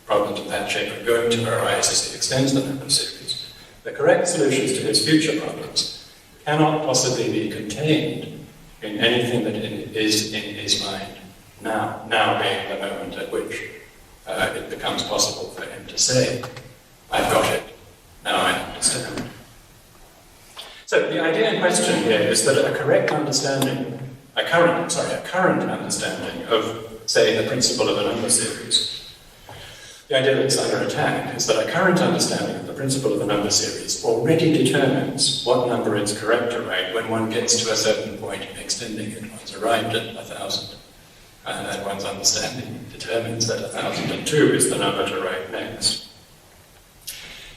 Problems of that shape are going to arise as he extends the number series. The correct solutions to his future problems cannot possibly be contained in anything that is in his mind now being the moment at which it becomes possible for him to say, I've got it, now I understand. So the idea in question here is that a current understanding of, say, the principle of a number series, the idea that's under attack is that a current understanding of the principle of the number series already determines what number it's correct to write when one gets to a certain point in extending it. One's arrived at 1,000, and then one's understanding determines that 1,002 is the number to write next.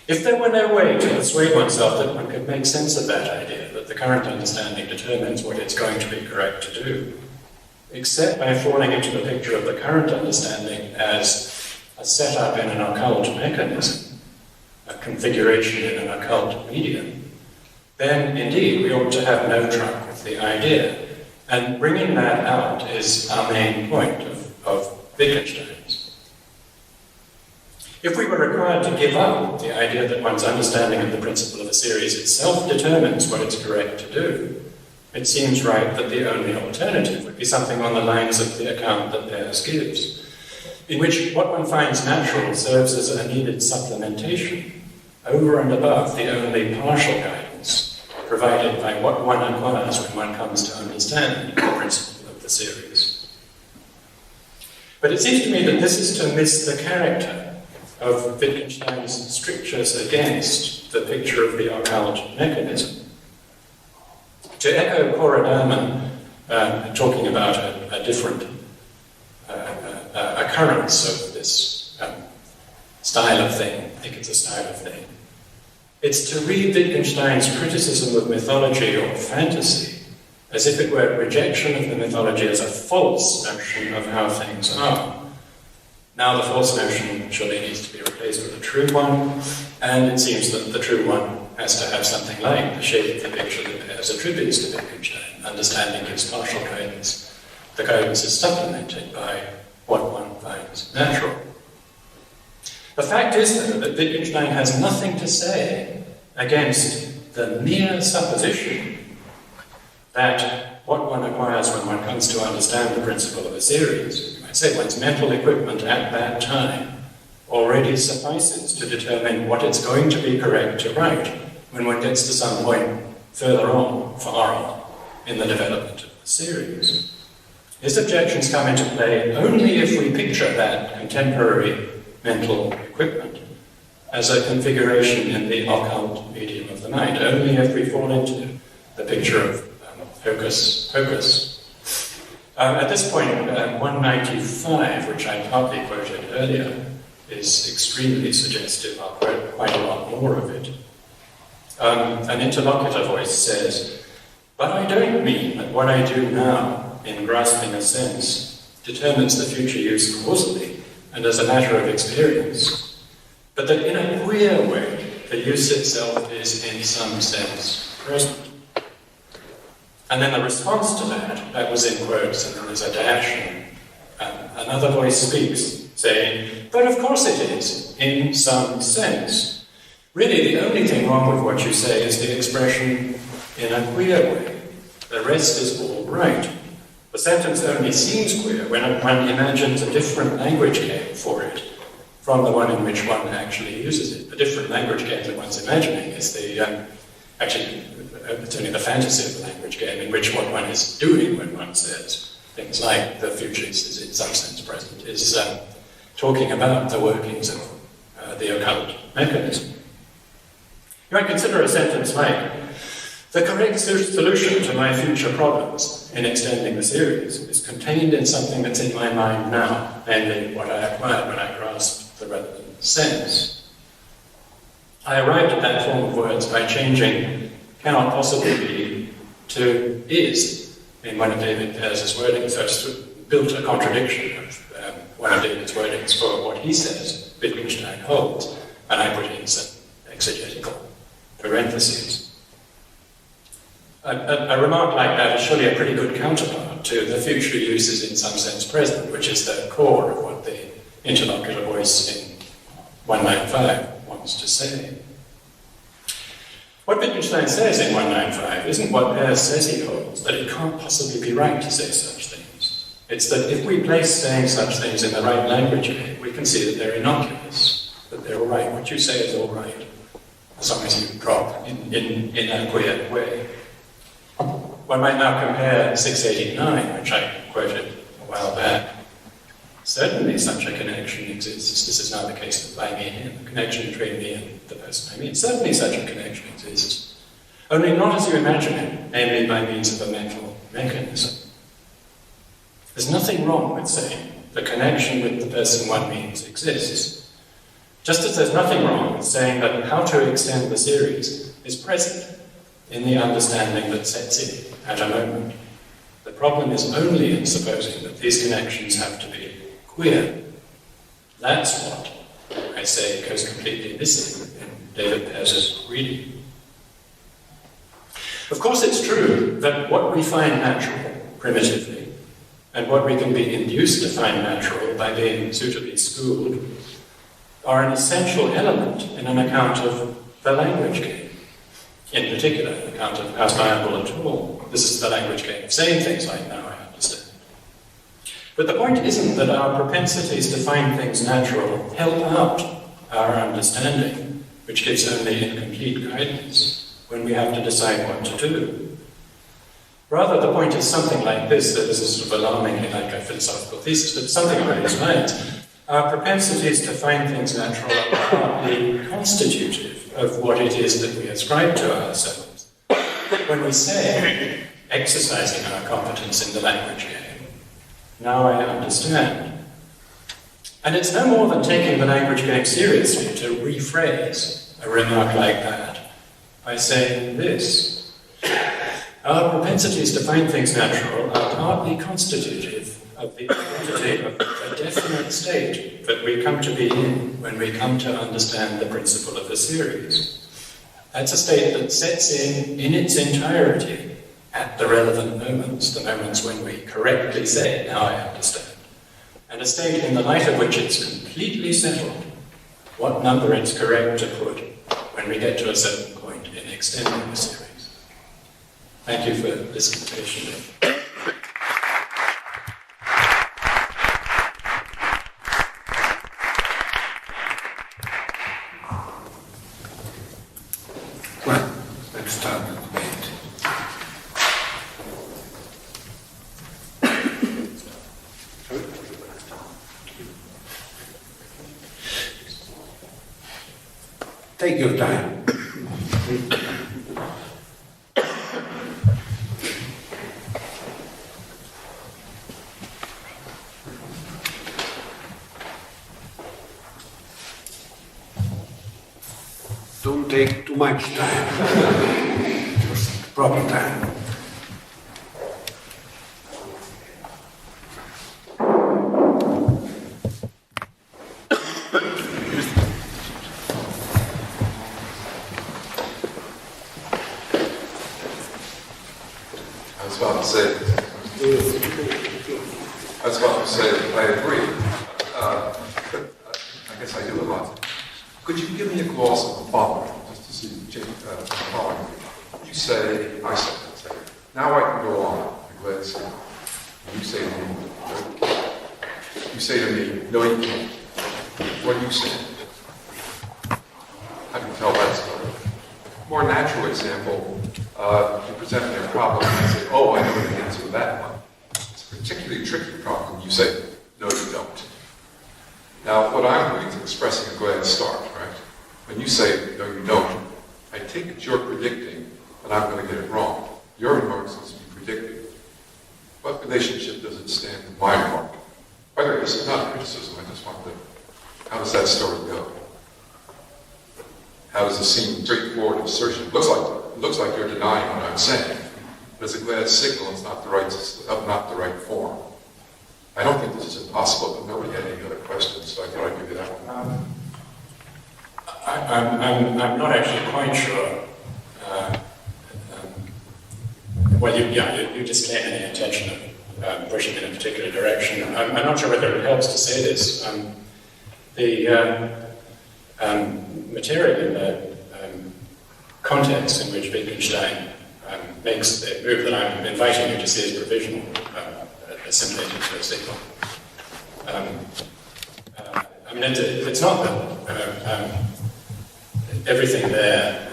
If there were no way to persuade oneself that one could make sense of that idea, that the current understanding determines what it's going to be correct to do, except by falling into the picture of the current understanding as a setup in an occult mechanism, a configuration in an occult medium, then indeed we ought to have no truck with the idea. And bringing that out is our main point of Wittgenstein's. If we were required to give up the idea that one's understanding of the principle of a series itself determines what it's correct to do, it seems right that the only alternative would be something on the lines of the account that Peirce gives, in which what one finds natural serves as a needed supplementation over and above the only partial guidance provided by what one acquires when one comes to understand the principle of the series. But it seems to me that this is to miss the character of Wittgenstein's strictures against the picture of the occult mechanism. To echo Cora Darman talking about a different occurrence of this style of thing, I think it's a style of thing, it's to read Wittgenstein's criticism of mythology or fantasy as if it were rejection of the mythology as a false notion of how things are. Now the false notion surely needs to be replaced with a true one, and it seems that the true one has to have something like the shape of the picture that Peirce attributes to Wittgenstein. Understanding gives partial guidance. The guidance is supplemented by what one finds natural. The fact is, though, that Wittgenstein has nothing to say against the mere supposition that what one acquires when one comes to understand the principle of a series, you might say one's mental equipment at that time, already suffices to determine what it's going to be correct to write when one gets to some point further on, far on, in the development of the series. His objections come into play only if we picture that contemporary mental equipment as a configuration in the occult medium of the mind, only if we fall into the picture of hocus pocus. At this point, 195, which I partly quoted earlier, is extremely suggestive. I'll quote quite a lot more of it. An interlocutor voice says, "But I don't mean that what I do now, in grasping a sense, determines the future use causally and as a matter of experience, but that in a queer way, the use itself is in some sense present." And then the response to that was in quotes, and there is a dash, and another voice speaks, saying, "But of course it is, in some sense. Really, the only thing wrong with what you say is the expression, in a queer way. The rest is all right. The sentence only seems queer when one imagines a different language game for it from the one in which one actually uses it. The different language game that one's imagining is the, actually, it's only the fantasy of the language game in which what one is doing when one says things like the future is in some sense present, is talking about the workings of the occult mechanism. You might consider a sentence like, the correct solution to my future problems in extending the series is contained in something that's in my mind now, namely what I acquired when I grasped the relevant sense. I arrived at that form of words by changing cannot possibly be to is in one of David Pears's wordings. So I just built a contradiction of one of David's wordings for what he says Wittgenstein holds, and I put in some exegetical parentheses. A remark like that is surely a pretty good counterpart to the future use is in some sense present, which is the core of what the interlocutor voice in 195 wants to say. What Wittgenstein says in 195 isn't what Peirce says he holds, that it can't possibly be right to say such things. It's that if we place saying such things in the right language, we can see that they're innocuous, that they're all right. What you say is all right, as long as you drop in a queer way. One might now compare 689, which I quoted a while back. Certainly such a connection exists. This is now the case of by me and him, the connection between me and the person I mean. Certainly such a connection exists. Only not as you imagine it, namely by means of a mental mechanism. There's nothing wrong with saying the connection with the person one means exists. Just as there's nothing wrong with saying that how to extend the series is present in the understanding that sets in at a moment. The problem is only in supposing that these connections have to be queer. That's what I say goes completely missing in David Pears's reading. Of course, it's true that what we find natural primitively and what we can be induced to find natural by being suitably schooled are an essential element in an account of the language game. In particular, an account of how's viable at all. This is the language game of saying things like now I understand. But the point isn't that our propensities to find things natural help out our understanding, which gives only incomplete guidance when we have to decide what to do. Rather, the point is something like this, that is sort of alarmingly like a philosophical thesis, but something along these lines. Our propensities to find things natural are partly constitutive of what it is that we ascribe to ourselves. When we say, exercising our competence in the language game, now I understand. And it's no more than taking the language game seriously to rephrase a remark like that by saying this. Our propensities to find things natural are partly constitutive of the identity of a definite state that we come to be in when we come to understand the principle of the series. That's a state that sets in its entirety at the relevant moments, the moments when we correctly say, now I understand. And a state in the light of which it's completely settled what number it's correct to put when we get to a certain point in extending the series. Thank you for listening patiently. Well, let's start the debate. Take your time. Don't take too much time. Just proper time. I was about to say, I agree. I guess I do a lot. Could you give me a gloss of the following, just to see the following? You say, I say, now I can go on. I'm glad to see. You say to me, no. You say to me, no, you can't. What do you say? I can tell that's a more natural example. you present me a problem and I say, oh, I know the answer to that one. It's a particularly tricky problem. You say, no, you don't. Now, what I'm doing is expressing a glad start, right? When you say, no, you don't, I take it you're predicting that I'm going to get it wrong. Your remark seems to be predicting. What relationship does it stand in my remark? By the way, this is not a criticism. I just want to, how does that story go? How does it seem straightforward assertion? It looks like you're denying what I'm saying. But it's a glad signal. It's not the right form. I don't think this is impossible, but nobody had any other questions, so I thought I'd give you that one. I'm not actually quite sure. Well, you disclaim any intention of pushing in a particular direction. I'm not sure whether it helps to say this. The material in the context in which Wittgenstein makes the move that I'm inviting you to see as provisional, assimilated to a signal. I mean, it's not that everything there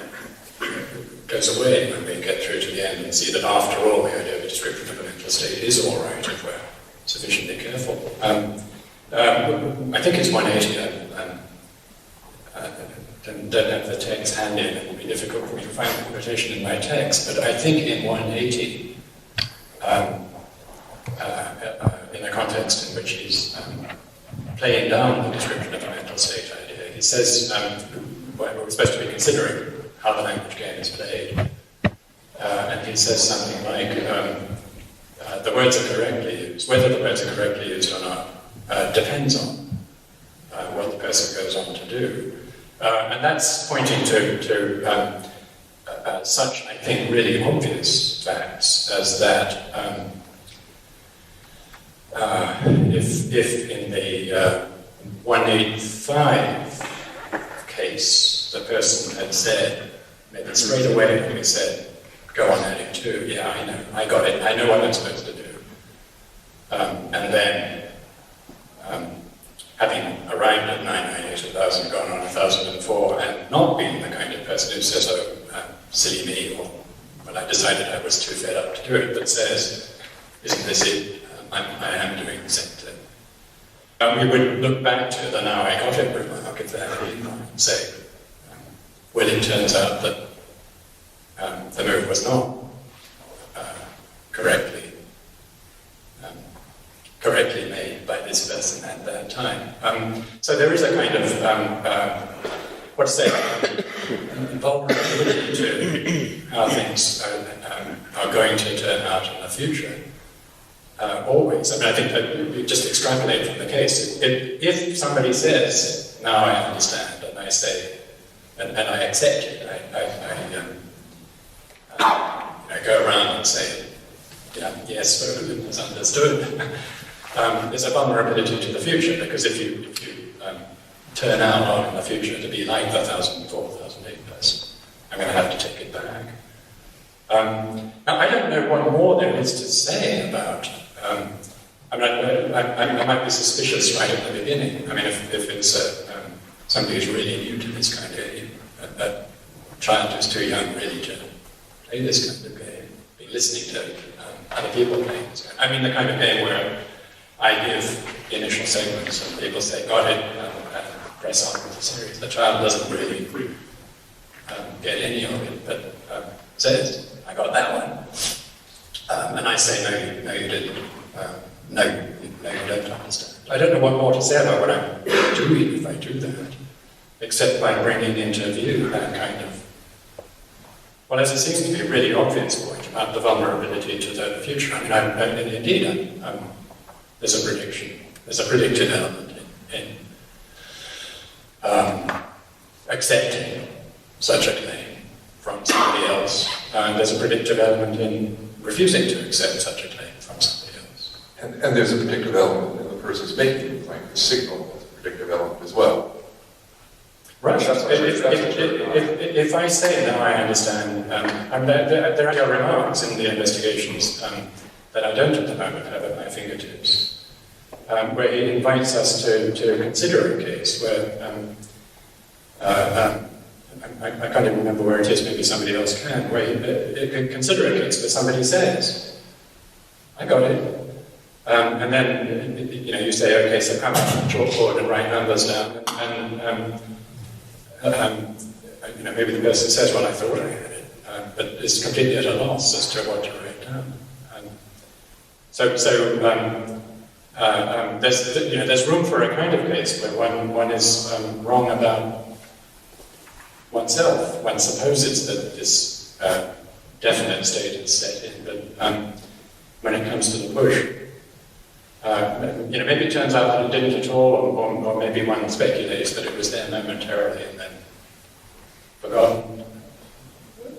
goes away when we get through to the end and see that after all the idea of a description of a mental state is all right if we're sufficiently careful. I think it's 180. Don't have the text handy, and it will be difficult for me to find the quotation in my text, but I think in 180, in the context in which he's playing down the description of a mental state idea, he says, we're supposed to be considering how the language game is played, and he says something like, the words are correctly used. Whether the words are correctly used or not depends on what the person goes on to do. And that's pointing to such, I think, really obvious facts as that if in the 185 case the person had said, maybe straight away when he said, go on heading 2, yeah, I know, I got it, I know what I'm supposed to do. And then, having arrived at 998, 1,000, gone on 1,004, and not being the kind of person who says, oh, silly me, or, well, I decided I was too fed up to do it, but says, isn't this it? I am doing the same thing. We would look back to the now I got it remark of that and say, well, it turns out that the move was not correctly made by this person at that time. So there is a kind of, what's that, vulnerability to how things are going to turn out in the future. Always. I mean, I think that you just extrapolate from the case. If somebody says, now I understand, and I say, and I accept it, I go around and say, yeah, yes, Berlin has understood. There's a vulnerability to the future, because if you turn out in the future to be like the 1004, 1008 person, I'm going to have to take it back. Now, I don't know what more there is to say about. I might be suspicious right at the beginning. I mean, if it's somebody who's really new to this kind of game, a child who's too young really to play this kind of game, be listening to other people playing this kind. I mean, the kind of game where I give initial segments and people say, got it, and press on with the series. The child doesn't really get any of it, but says, I got that one. And I say, no, you didn't. No, you don't understand. I don't know what more to say about what I'm doing if I do that, except by bringing into view that kind of, well, as it seems to be a really obvious point about the vulnerability to the future. I mean, indeed, there's a prediction. There's a predictive element in accepting such a claim from somebody else. And there's a predictive element in refusing to accept such a claim from somebody else. And there's a predictive element in the person's making the claim. The signal is a predictive element as well. Right. If I say now I understand, there are remarks in the investigations that I don't at the moment have at my fingertips, where he invites us to consider a case where I can't even remember where it is, maybe somebody else can, where you can consider a case where somebody says, I got it. And then, you say, okay, so come up with chalkboard and write numbers down, and maybe the person says, well, I thought I had it, but is completely at a loss as to what to write down. There's room for a kind of case where one is wrong about oneself. One supposes that this definite state is set in, but when it comes to the push, maybe it turns out that it didn't at all, or maybe one speculates that it was there momentarily and then forgotten.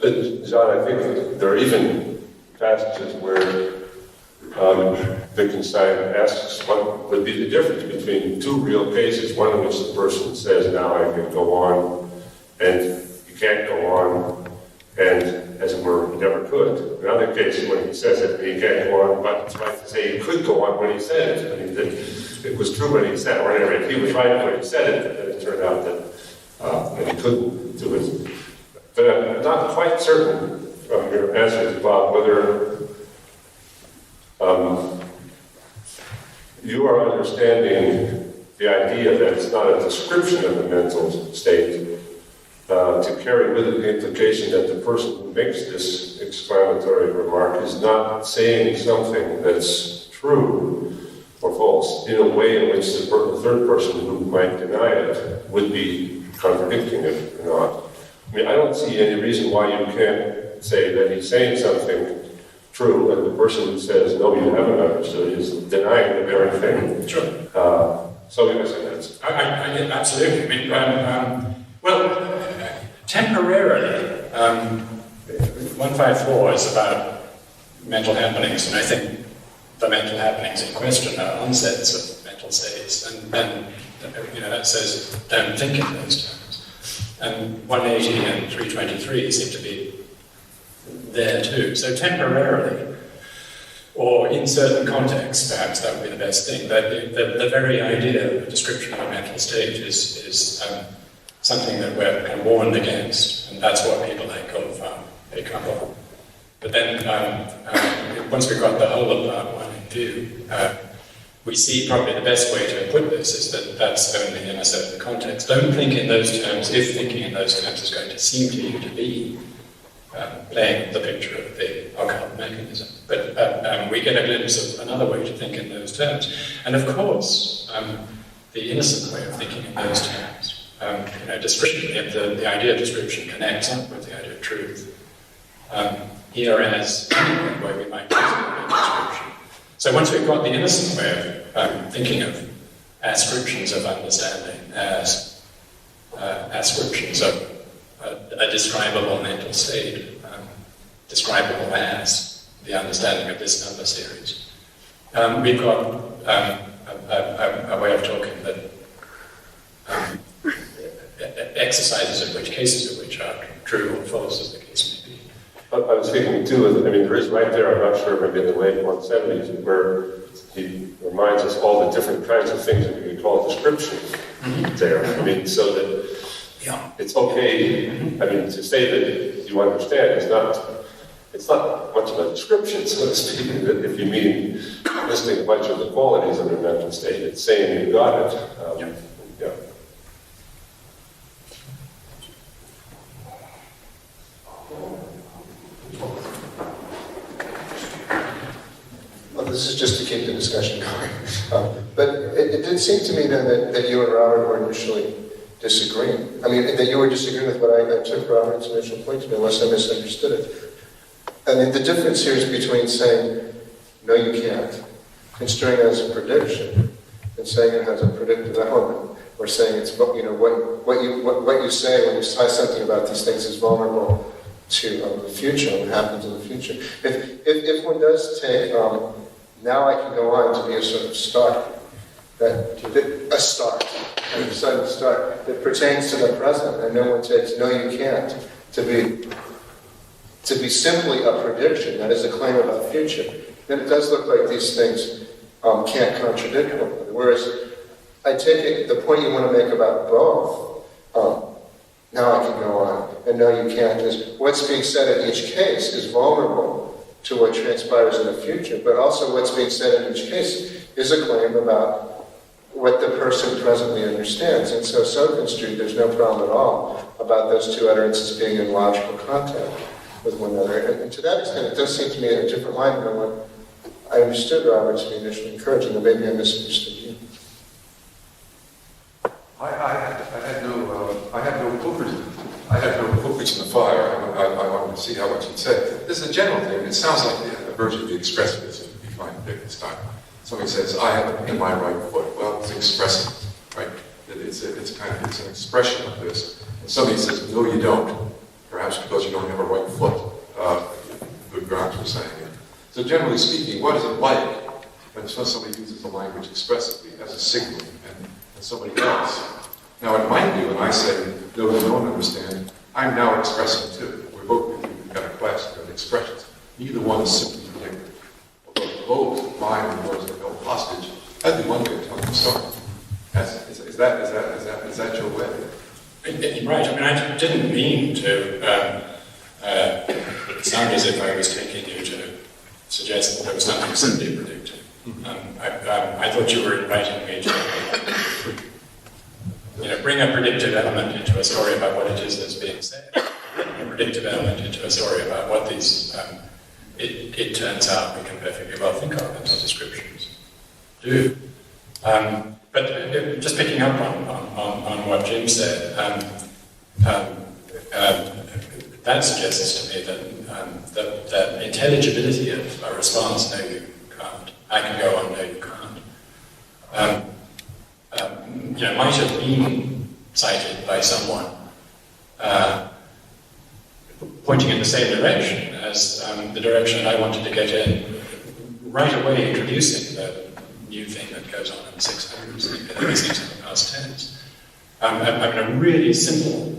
But John, I think that there are even passages where Wittgenstein asks what would be the difference between two real cases, one in which the person says, now I can go on, and you can't go on, and as it were, you never could. Another case when he says it, he can't go on, but it's right to say he could go on when he said it. I mean, that it was true when he said it, or anyway, if he was right when he said it, then it turned out that he couldn't do it. But I'm not quite certain from your answers, Bob, whether you are understanding the idea that it's not a description of the mental state to carry with it the implication that the person who makes this exclamatory remark is not saying something that's true or false in a way in which the third person who might deny it would be contradicting it or not. I mean, I don't see any reason why you can't say that he's saying something true, and the person who says, no, you haven't understood, is denying the very thing. Sure. So in a sense. Absolutely. I mean, temporarily, 154 is about mental happenings, and I think the mental happenings in question are onsets of mental states, and that says don't think in those terms. And 180 and 323 seem to be there too. So temporarily, or in certain contexts, perhaps that would be the best thing, but the very idea of a description of a mental state is something that we're kind of warned against, and that's what people like Goldfarb pick up on. But then, once we've got the whole of part one in view, we see probably the best way to put this is that that's only in a certain context. Don't think in those terms if thinking in those terms is going to seem to you to be playing the picture of the occult mechanism. But we get a glimpse of another way to think in those terms. And of course, the innocent way of thinking in those terms, description, the idea of description connects up with the idea of truth. Here as where we might use the idea of description. So once we've got the innocent way of thinking of ascriptions of understanding as ascriptions of a describable mental state, describable as the understanding of this number series, we've got a way of talking that exercises of which, cases of which are true or false, as the case may be. I was thinking too, there is right there, I'm not sure, maybe in the late 170s, where he reminds us all the different kinds of things that we can call descriptions there. I mean, so that it's okay, to say that you understand, it's not much of a description, so to speak, if you mean listing a bunch of the qualities of a mental state. It's saying you got it. Well, this is just to keep the discussion going. But it did seem to me then that you and Robert were initially disagreeing. I mean, that you were disagreeing with what I took Robert's initial point to be, unless I misunderstood it. I mean, the difference here is between saying, no, you can't, construing it as a prediction, and saying it has a predictive element, or saying it's what you say when you say something about these things is vulnerable to the future, and what happens in the future. If one does take, now I can go on to be a sort of start, a sudden start that pertains to the present, and no one takes, no, you can't, to be simply a prediction, that is a claim about the future, then it does look like these things can't contradict one another. Whereas I take it, the point you want to make about both now I can go on, and no, you can't. What's being said in each case is vulnerable to what transpires in the future, but also what's being said in each case is a claim about what the person presently understands. And so construed, there's no problem at all about those two utterances being in logical contact with one another. And to that extent, it does seem to me a different line than what I understood Robert to be initially encouraging, or maybe I misunderstood you. I had no hookers in the fire. I wanted to see how much he'd say. This is a general thing. It sounds like a version of the expressivism we find this time. Somebody says, I have it in my right foot. Well, it's expressing, right? It's an expression of this. And somebody says, no, you don't. Perhaps because you don't have a right foot. Good grounds for saying it. So generally speaking, what is it like when somebody uses the language expressively as a signal and somebody else? Now, it might be when I say, no, you don't understand, I'm now expressing too. We've got a class of expressions. Neither one is simply predictive. Although both mine and yours are held hostage, that'd be one way of telling the story. Is that your way? Right. I mean, I didn't mean to sound as if I was taking you to suggest that there was something simply predictive. I thought you were inviting me to bring a predictive element into a story about what it is that's being said. A predictive element into a story about what these, it turns out we can perfectly well think of as descriptions do. But just picking up on what Jim said, that suggests to me that the intelligibility of a response, no you can't, I can go on, no you can't, might have been cited by someone pointing in the same direction as the direction I wanted to get in, right away introducing the new thing that goes on in the 600s, in the past tense. A really simple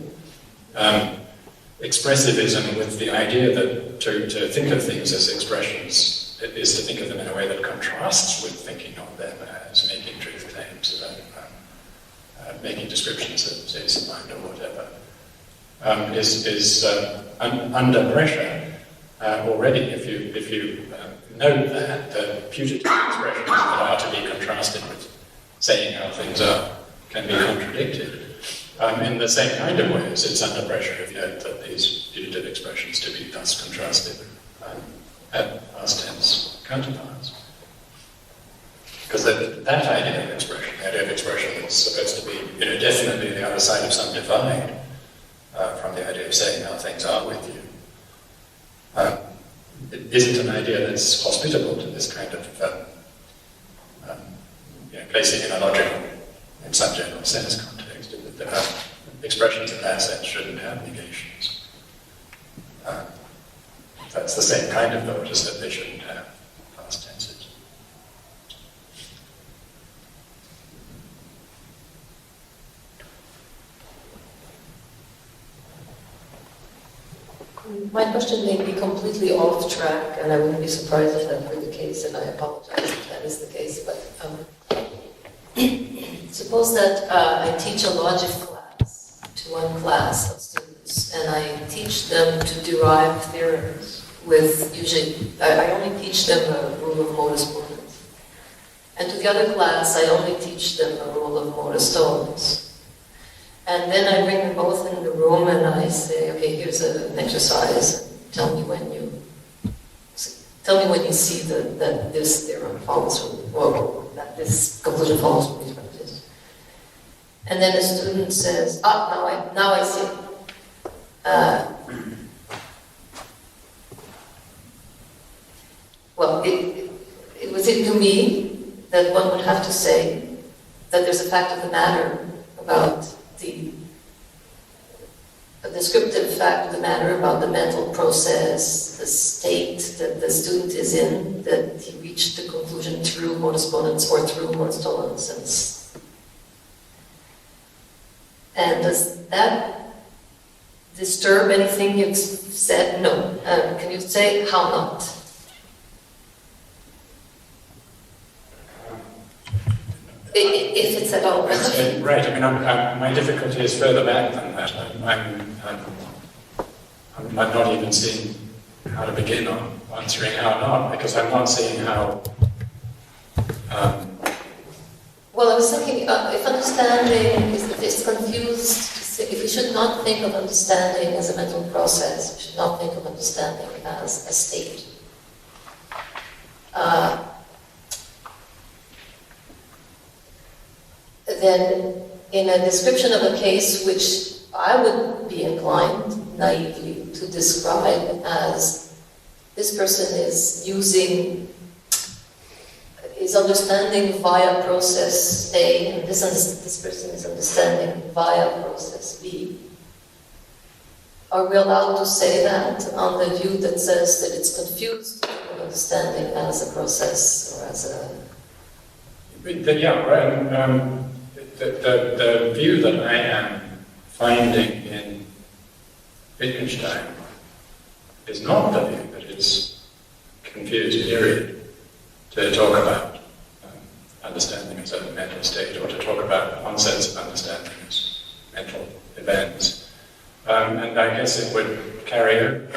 expressivism with the idea that to think of things as expressions is to think of them in a way that contrasts with thinking of them as making truth claims, making descriptions of states of mind or whatever, is under pressure already. If you note that the putative expressions that are to be contrasted with saying how things are can be contradicted. In the same kind of ways, it's under pressure if you note that these putative expressions to be thus contrasted at past tense counterparts. Because that idea of expression, the idea of expression that's supposed to be definitely the other side of some divide from the idea of saying how things are with you, it isn't an idea that's hospitable to this kind of placing in a logical, in some general sense context. Expressions in that sense shouldn't have negations. That's the same kind of thought as that they shouldn't have past tenses. My question may be completely off track, and I wouldn't be surprised if that were the case, and I apologize if that is the case, but suppose that I teach a logic class to one class of students, and I teach them to derive theorems with, usually, I only teach them a rule of modus ponens. And to the other class, I only teach them a rule of modus tollens. And then I bring them both in the room and I say, okay, here's an exercise. Tell me when you see that this theorem follows, or that this conclusion follows from these premises. And then the student says, now I see. Well, it would seem to me that one would have to say that there's a fact of the matter about a descriptive fact of the matter about the mental process, the state that the student is in, that he reached the conclusion through modus ponens or through modus tollens. And does that disturb anything you've said? No. Can you say how not? If it's at all relevant. Right, I mean, my difficulty is further back than that. I'm not even seeing how to begin on answering how not, because I'm not seeing how... Well, I was thinking, if understanding is confused, if we should not think of understanding as a mental process, we should not think of understanding as a state. Then, in a description of a case which I would be inclined naively to describe as this person is understanding via process A, and this person is understanding via process B. Are we allowed to say that on the view that says that it's confused with understanding as a process or as a... Yeah, right. The view that I am finding in Wittgenstein is not the view that it's confused, period, to talk about understanding as a mental state, or to talk about nonsense of understanding as mental events. And I guess it would carry over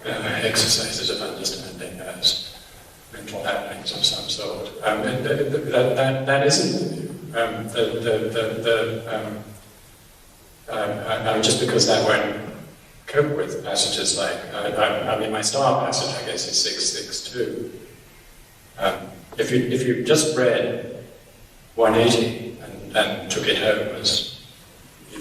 to exercises of understanding as mental happenings of some sort. That isn't the view. Just because that won't cope with passages like, I mean, my star passage, I guess, is 662. If you just read 180 and took it home as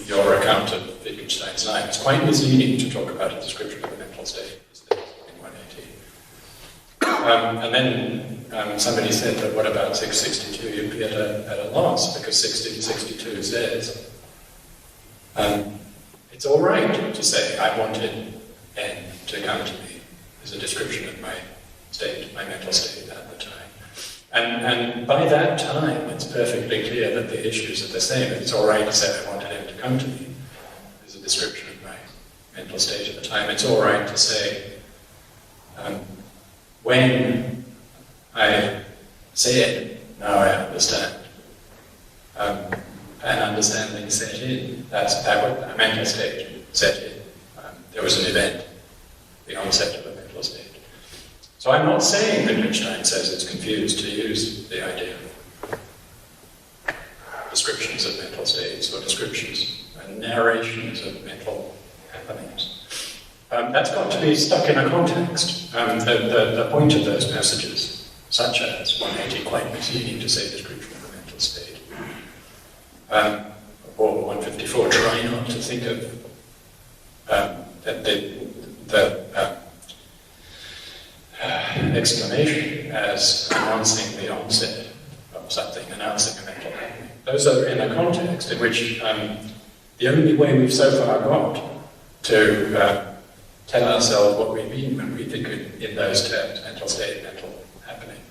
your account of Wittgenstein's life, it's quite misleading to talk about a description of a mental state in 180. And then somebody said that what about 662? You'd be at a loss, because 662 says it's all right to say I wanted N to come to me as a description of my state, my mental state at the time. And by that time, it's perfectly clear that the issues are the same. It's all right to say I wanted N to come to me as a description of my mental state at the time. It's all right to say when I said, now I understand, an understanding set in. That was a mental state set in. There was an event, the onset of a mental state. So I'm not saying that Wittgenstein says it's confused to use the idea of descriptions of mental states or descriptions and narrations of mental happenings. That's got to be stuck in a context. The point of those passages, such as 180, quite misleading to say description of a mental state, or 154, try not to think of the exclamation as announcing the onset of something, announcing a mental happening. Those are in a context in which the only way we've so far got to tell ourselves what we mean when we think in those terms, mental state, mental happening.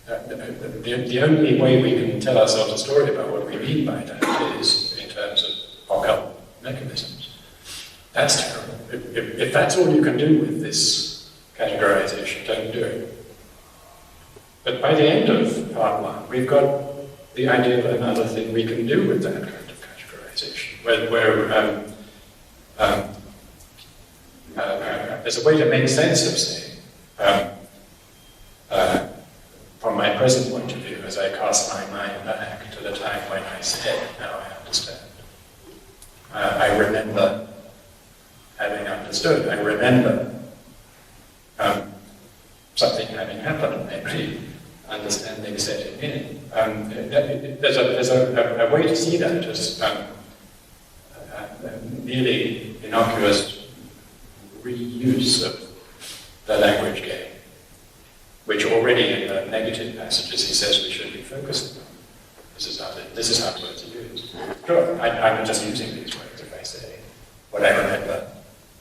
The only way we can tell ourselves a story about what we mean by that is in terms of occult mechanisms. That's terrible. If that's all you can do with this categorization, don't do it. But by the end of part one, we've got the idea of another thing we can do with that kind of categorization, where there's a way to make sense of saying, from my present point of view, as I cast my mind back to the time when I said, now I understand. I remember having understood. I remember something having happened, maybe understanding setting in. There's a way to see that as merely innocuous reuse of the language game, which already in the negative passages he says we should be focusing on. This is how words are used. Sure, I'm just using these words if I say what I remember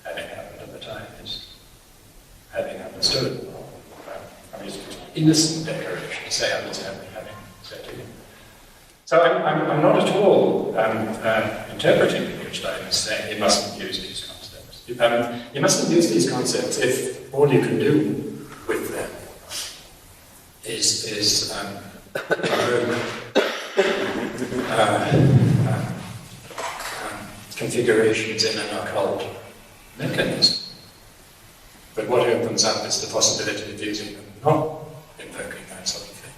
having happened at the time is having understood. I'm using innocent declaration to say understanding having set in. So I'm not at all interpreting Wittgenstein as saying you mustn't use these concepts. You mustn't use these concepts if all you can do with them is configurations in an occult mechanism. But what opens up is the possibility of using them not invoking that sort of thing.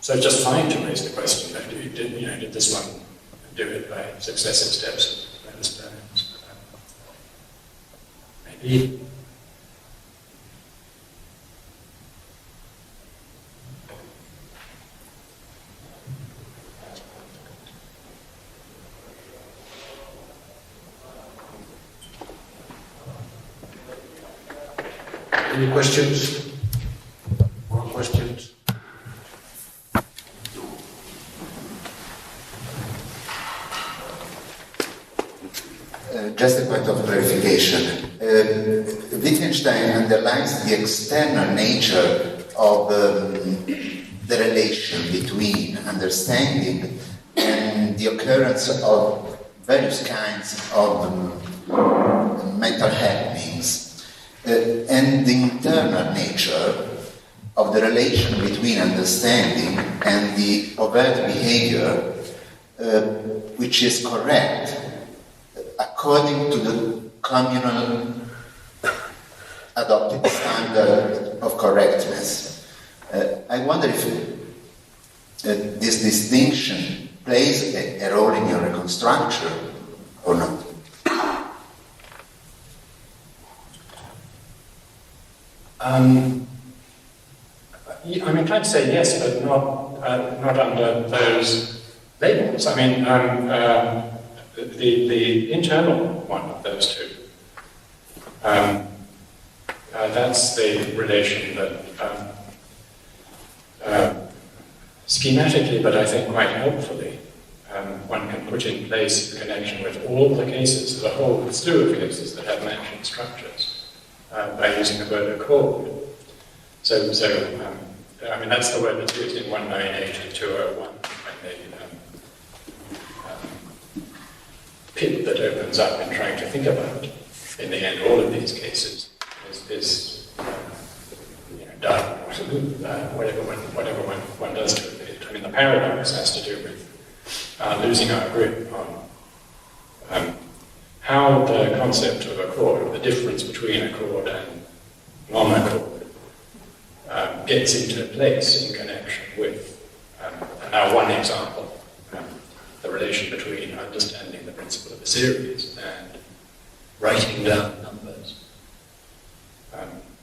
So it's just fine to raise the question that did this one do it by successive steps of experiments? Maybe. Any questions? More questions? Just a point of clarification. Wittgenstein underlines the external nature of the relation between understanding and the occurrence of various kinds of mental happenings. And the internal nature of the relation between understanding and the overt behavior, which is correct according to the communal adopted standard of correctness. I wonder if this distinction plays a role in your reconstruction or not. I'm inclined to say yes, but not under those labels. I mean, the internal one of those two. That's the relation that schematically, but I think quite helpfully, one can put in place in connection with all the cases, the whole slew of cases that have matching structures. By using the word accord. So that's the word that's used in 198 and 201, and the pit that opens up in trying to think about, in the end, all of these cases is done, whatever one does to it. I mean, the paradox has to do with losing our grip on how the concept of accord, or the difference between accord and non-accord, gets into place in connection with, now one example, the relation between understanding the principle of a series and writing down numbers.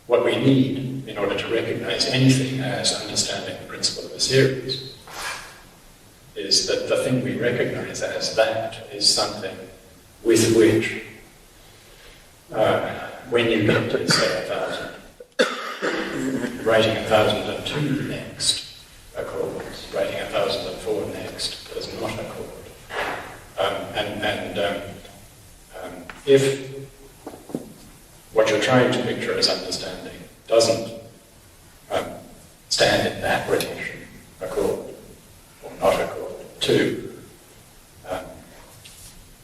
What we need in order to recognize anything as understanding the principle of a series is that the thing we recognize as that is something with which, when you get to, say, 1,000, writing 1,002 next accords, writing 1,004 next does not accord. If what you're trying to picture as understanding doesn't stand in that relation, accord or not accord, to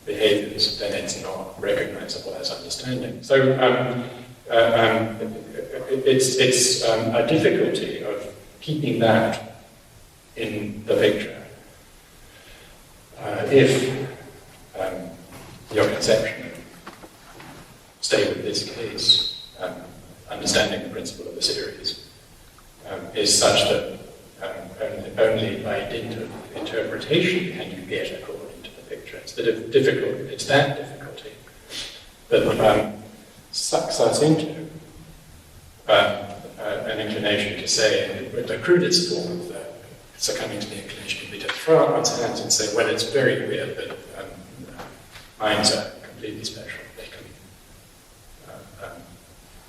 behaviors, then it's not recognizable as understanding. So it's a difficulty of keeping that in the picture. If your conception, stay with this case, understanding the principle of the series, is such that only by dint of interpretation can you get accord into the picture. It's that difficulty that sucks us into an inclination to say, the crudest form of the succumbing to the inclination would be to throw up one's hands and say, well, it's very weird, but minds are completely special. They can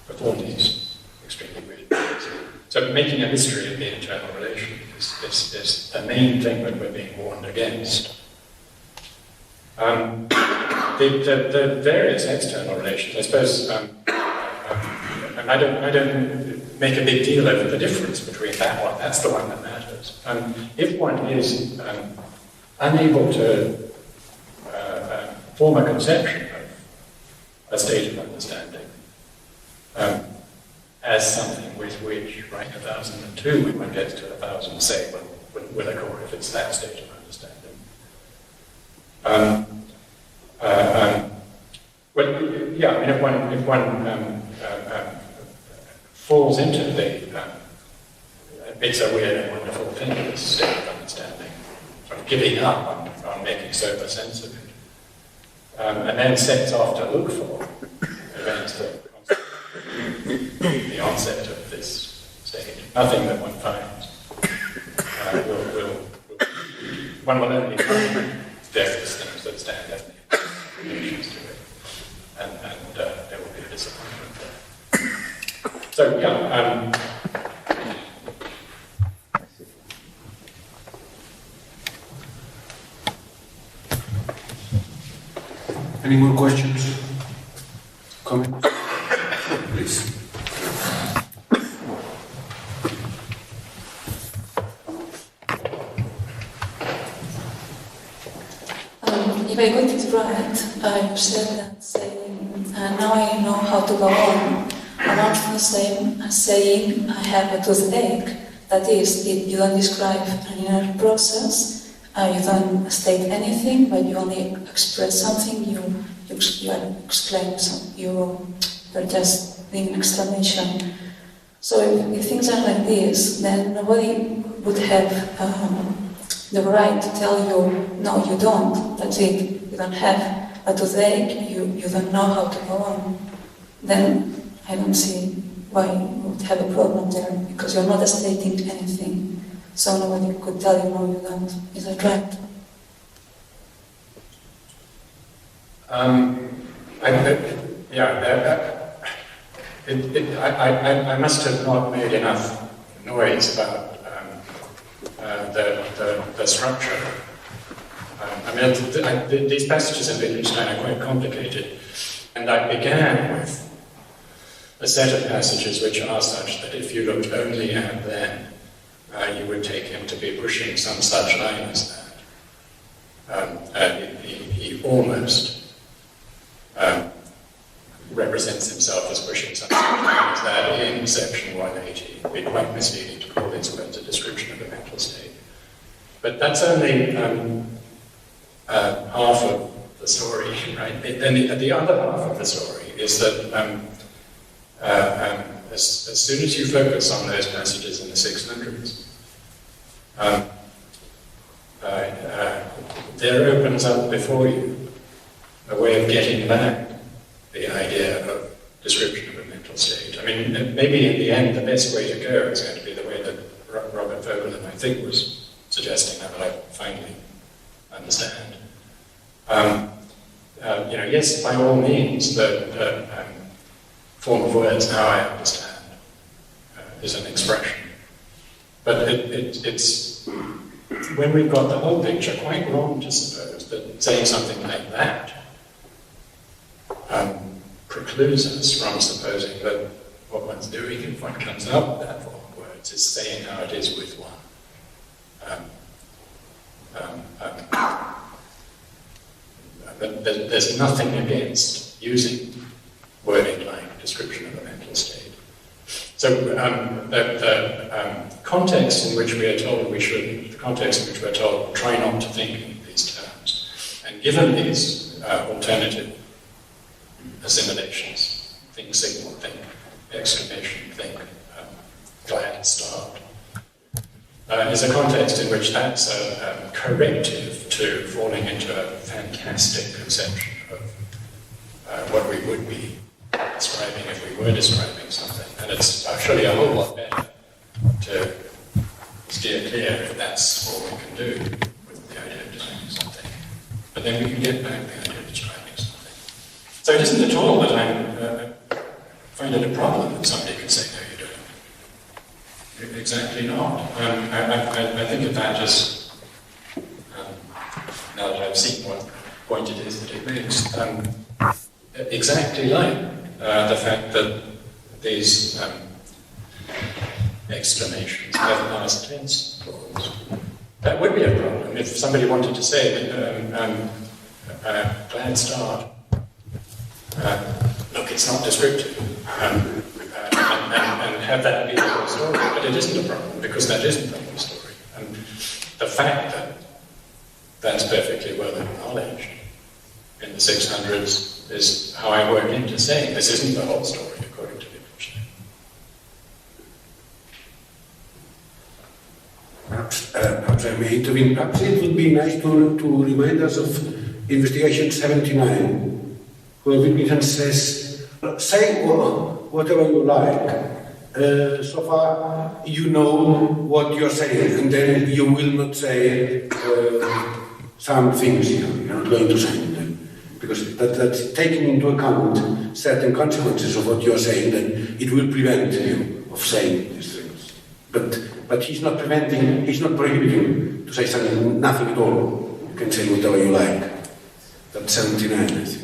perform these extremely weird things. So making a history of the internal relation is the main thing that we're being warned against. The various external relations, I suppose, and I don't make a big deal over the difference between that one. That's the one that matters. If one is unable to form a conception of a state of understanding, as something with which, right, 1002, when one gets to 1000, say, will accord if it's that state of understanding. Well, yeah, I mean, if one falls into the, it's a weird and wonderful thing, this state of understanding, sort of giving up on making sober sense of it, and then sets off to look for events that constitute the onset of this state. Nothing that one finds one will only find various things that stand as explanations to it, and there will be a disappointment there. So, yeah. Any more questions? Comments? Please. If I got it right, you said that saying, now I know how to go on, are not the same as saying, I have a toothache. That is, you don't describe an inner process, you don't state anything, but you only express something, you exclaim, you're just doing exclamation. So if things are like this, then nobody would have the right to tell you, no, you don't, that's it, you don't have a toothache, you don't know how to go on. Then I don't see why you would have a problem there, because you're not stating anything. So nobody could tell you, no, you don't. Is that right? I must have not made enough noise about the structure. These passages in Wittgenstein are quite complicated, and I began with a set of passages which are such that if you looked only at them, you would take him to be pushing some such line as that. He almost represents himself as pushing some such line as that in section 180. It would be quite misleading to call these words a description of a mental state. But that's only half of the story, right? Then the other half of the story is that as soon as you focus on those passages in the 600s, there opens up before you a way of getting back the idea of description of a mental state. I mean, maybe in the end, the best way to go is going to be the way that Robert Vogelin, I think, was suggesting that I finally understand. Yes, by all means, the form of words, now I understand, is an expression. But it's, when we've got the whole picture, quite wrong to suppose that saying something like that precludes us from supposing that what one's doing, if one comes up with that form of words, is saying how it is with one. But there's nothing against using wording like description of a mental state. So the context in which we are told we should, the context in which we are told try not to think in these terms, and given these alternative assimilations, think signal, think exclamation, think glad, starved, is a context in which that's a corrective to falling into a fantastic conception of what we would be describing if we were describing something. And it's actually a whole lot better to steer clear if that's all we can do with the idea of describing something. But then we can get back the idea of describing something. So it isn't at all that I find it a problem that somebody can say, no, you don't. Exactly not. I think of that just, now that I've seen what point it is that it makes, exactly like the fact that these exclamations have past tense clause. That would be a problem if somebody wanted to say, glad start. Look, it's not descriptive. have that be the whole story, but it isn't a problem, because that isn't the whole story. And the fact that that's perfectly well acknowledged in the 600s is how I work into saying this isn't the whole story, according to Wittgenstein. Perhaps I may intervene. Perhaps it would be nice to remind us of Investigation 79, where Wittgenstein says, say whatever you like. So far, you know what you're saying, and then you will not say some things you're not going to say. Because that's taking into account certain consequences of what you're saying, then it will prevent you of saying these things. But he's not preventing, he's not prohibiting to say something, nothing at all. You can say whatever you like. That's 79, I think.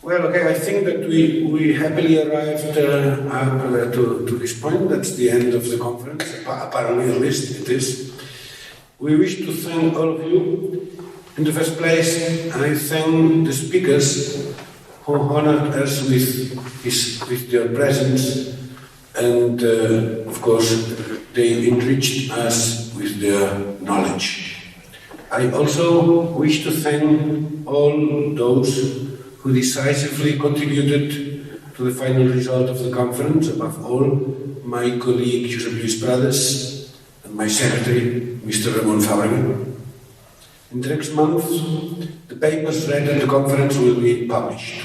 Well, okay, I think that we happily arrived to this point. That's the end of the conference. Apparently, at least it is. We wish to thank all of you. In the first place, I thank the speakers who honored us with their presence, and of course, they enriched us with their knowledge. I also wish to thank all those who decisively contributed to the final result of the conference, above all, my colleague Josep Luis Prades and my secretary, Mr. Ramon Fabregat. In the next month, the papers read at the conference will be published.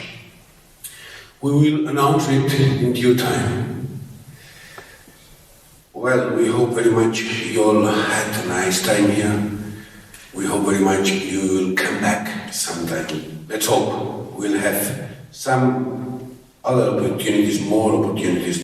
We will announce it in due time. Well, we hope very much you all had a nice time here. We hope very much you will come back sometime. Let's hope we'll have some other opportunities, more opportunities.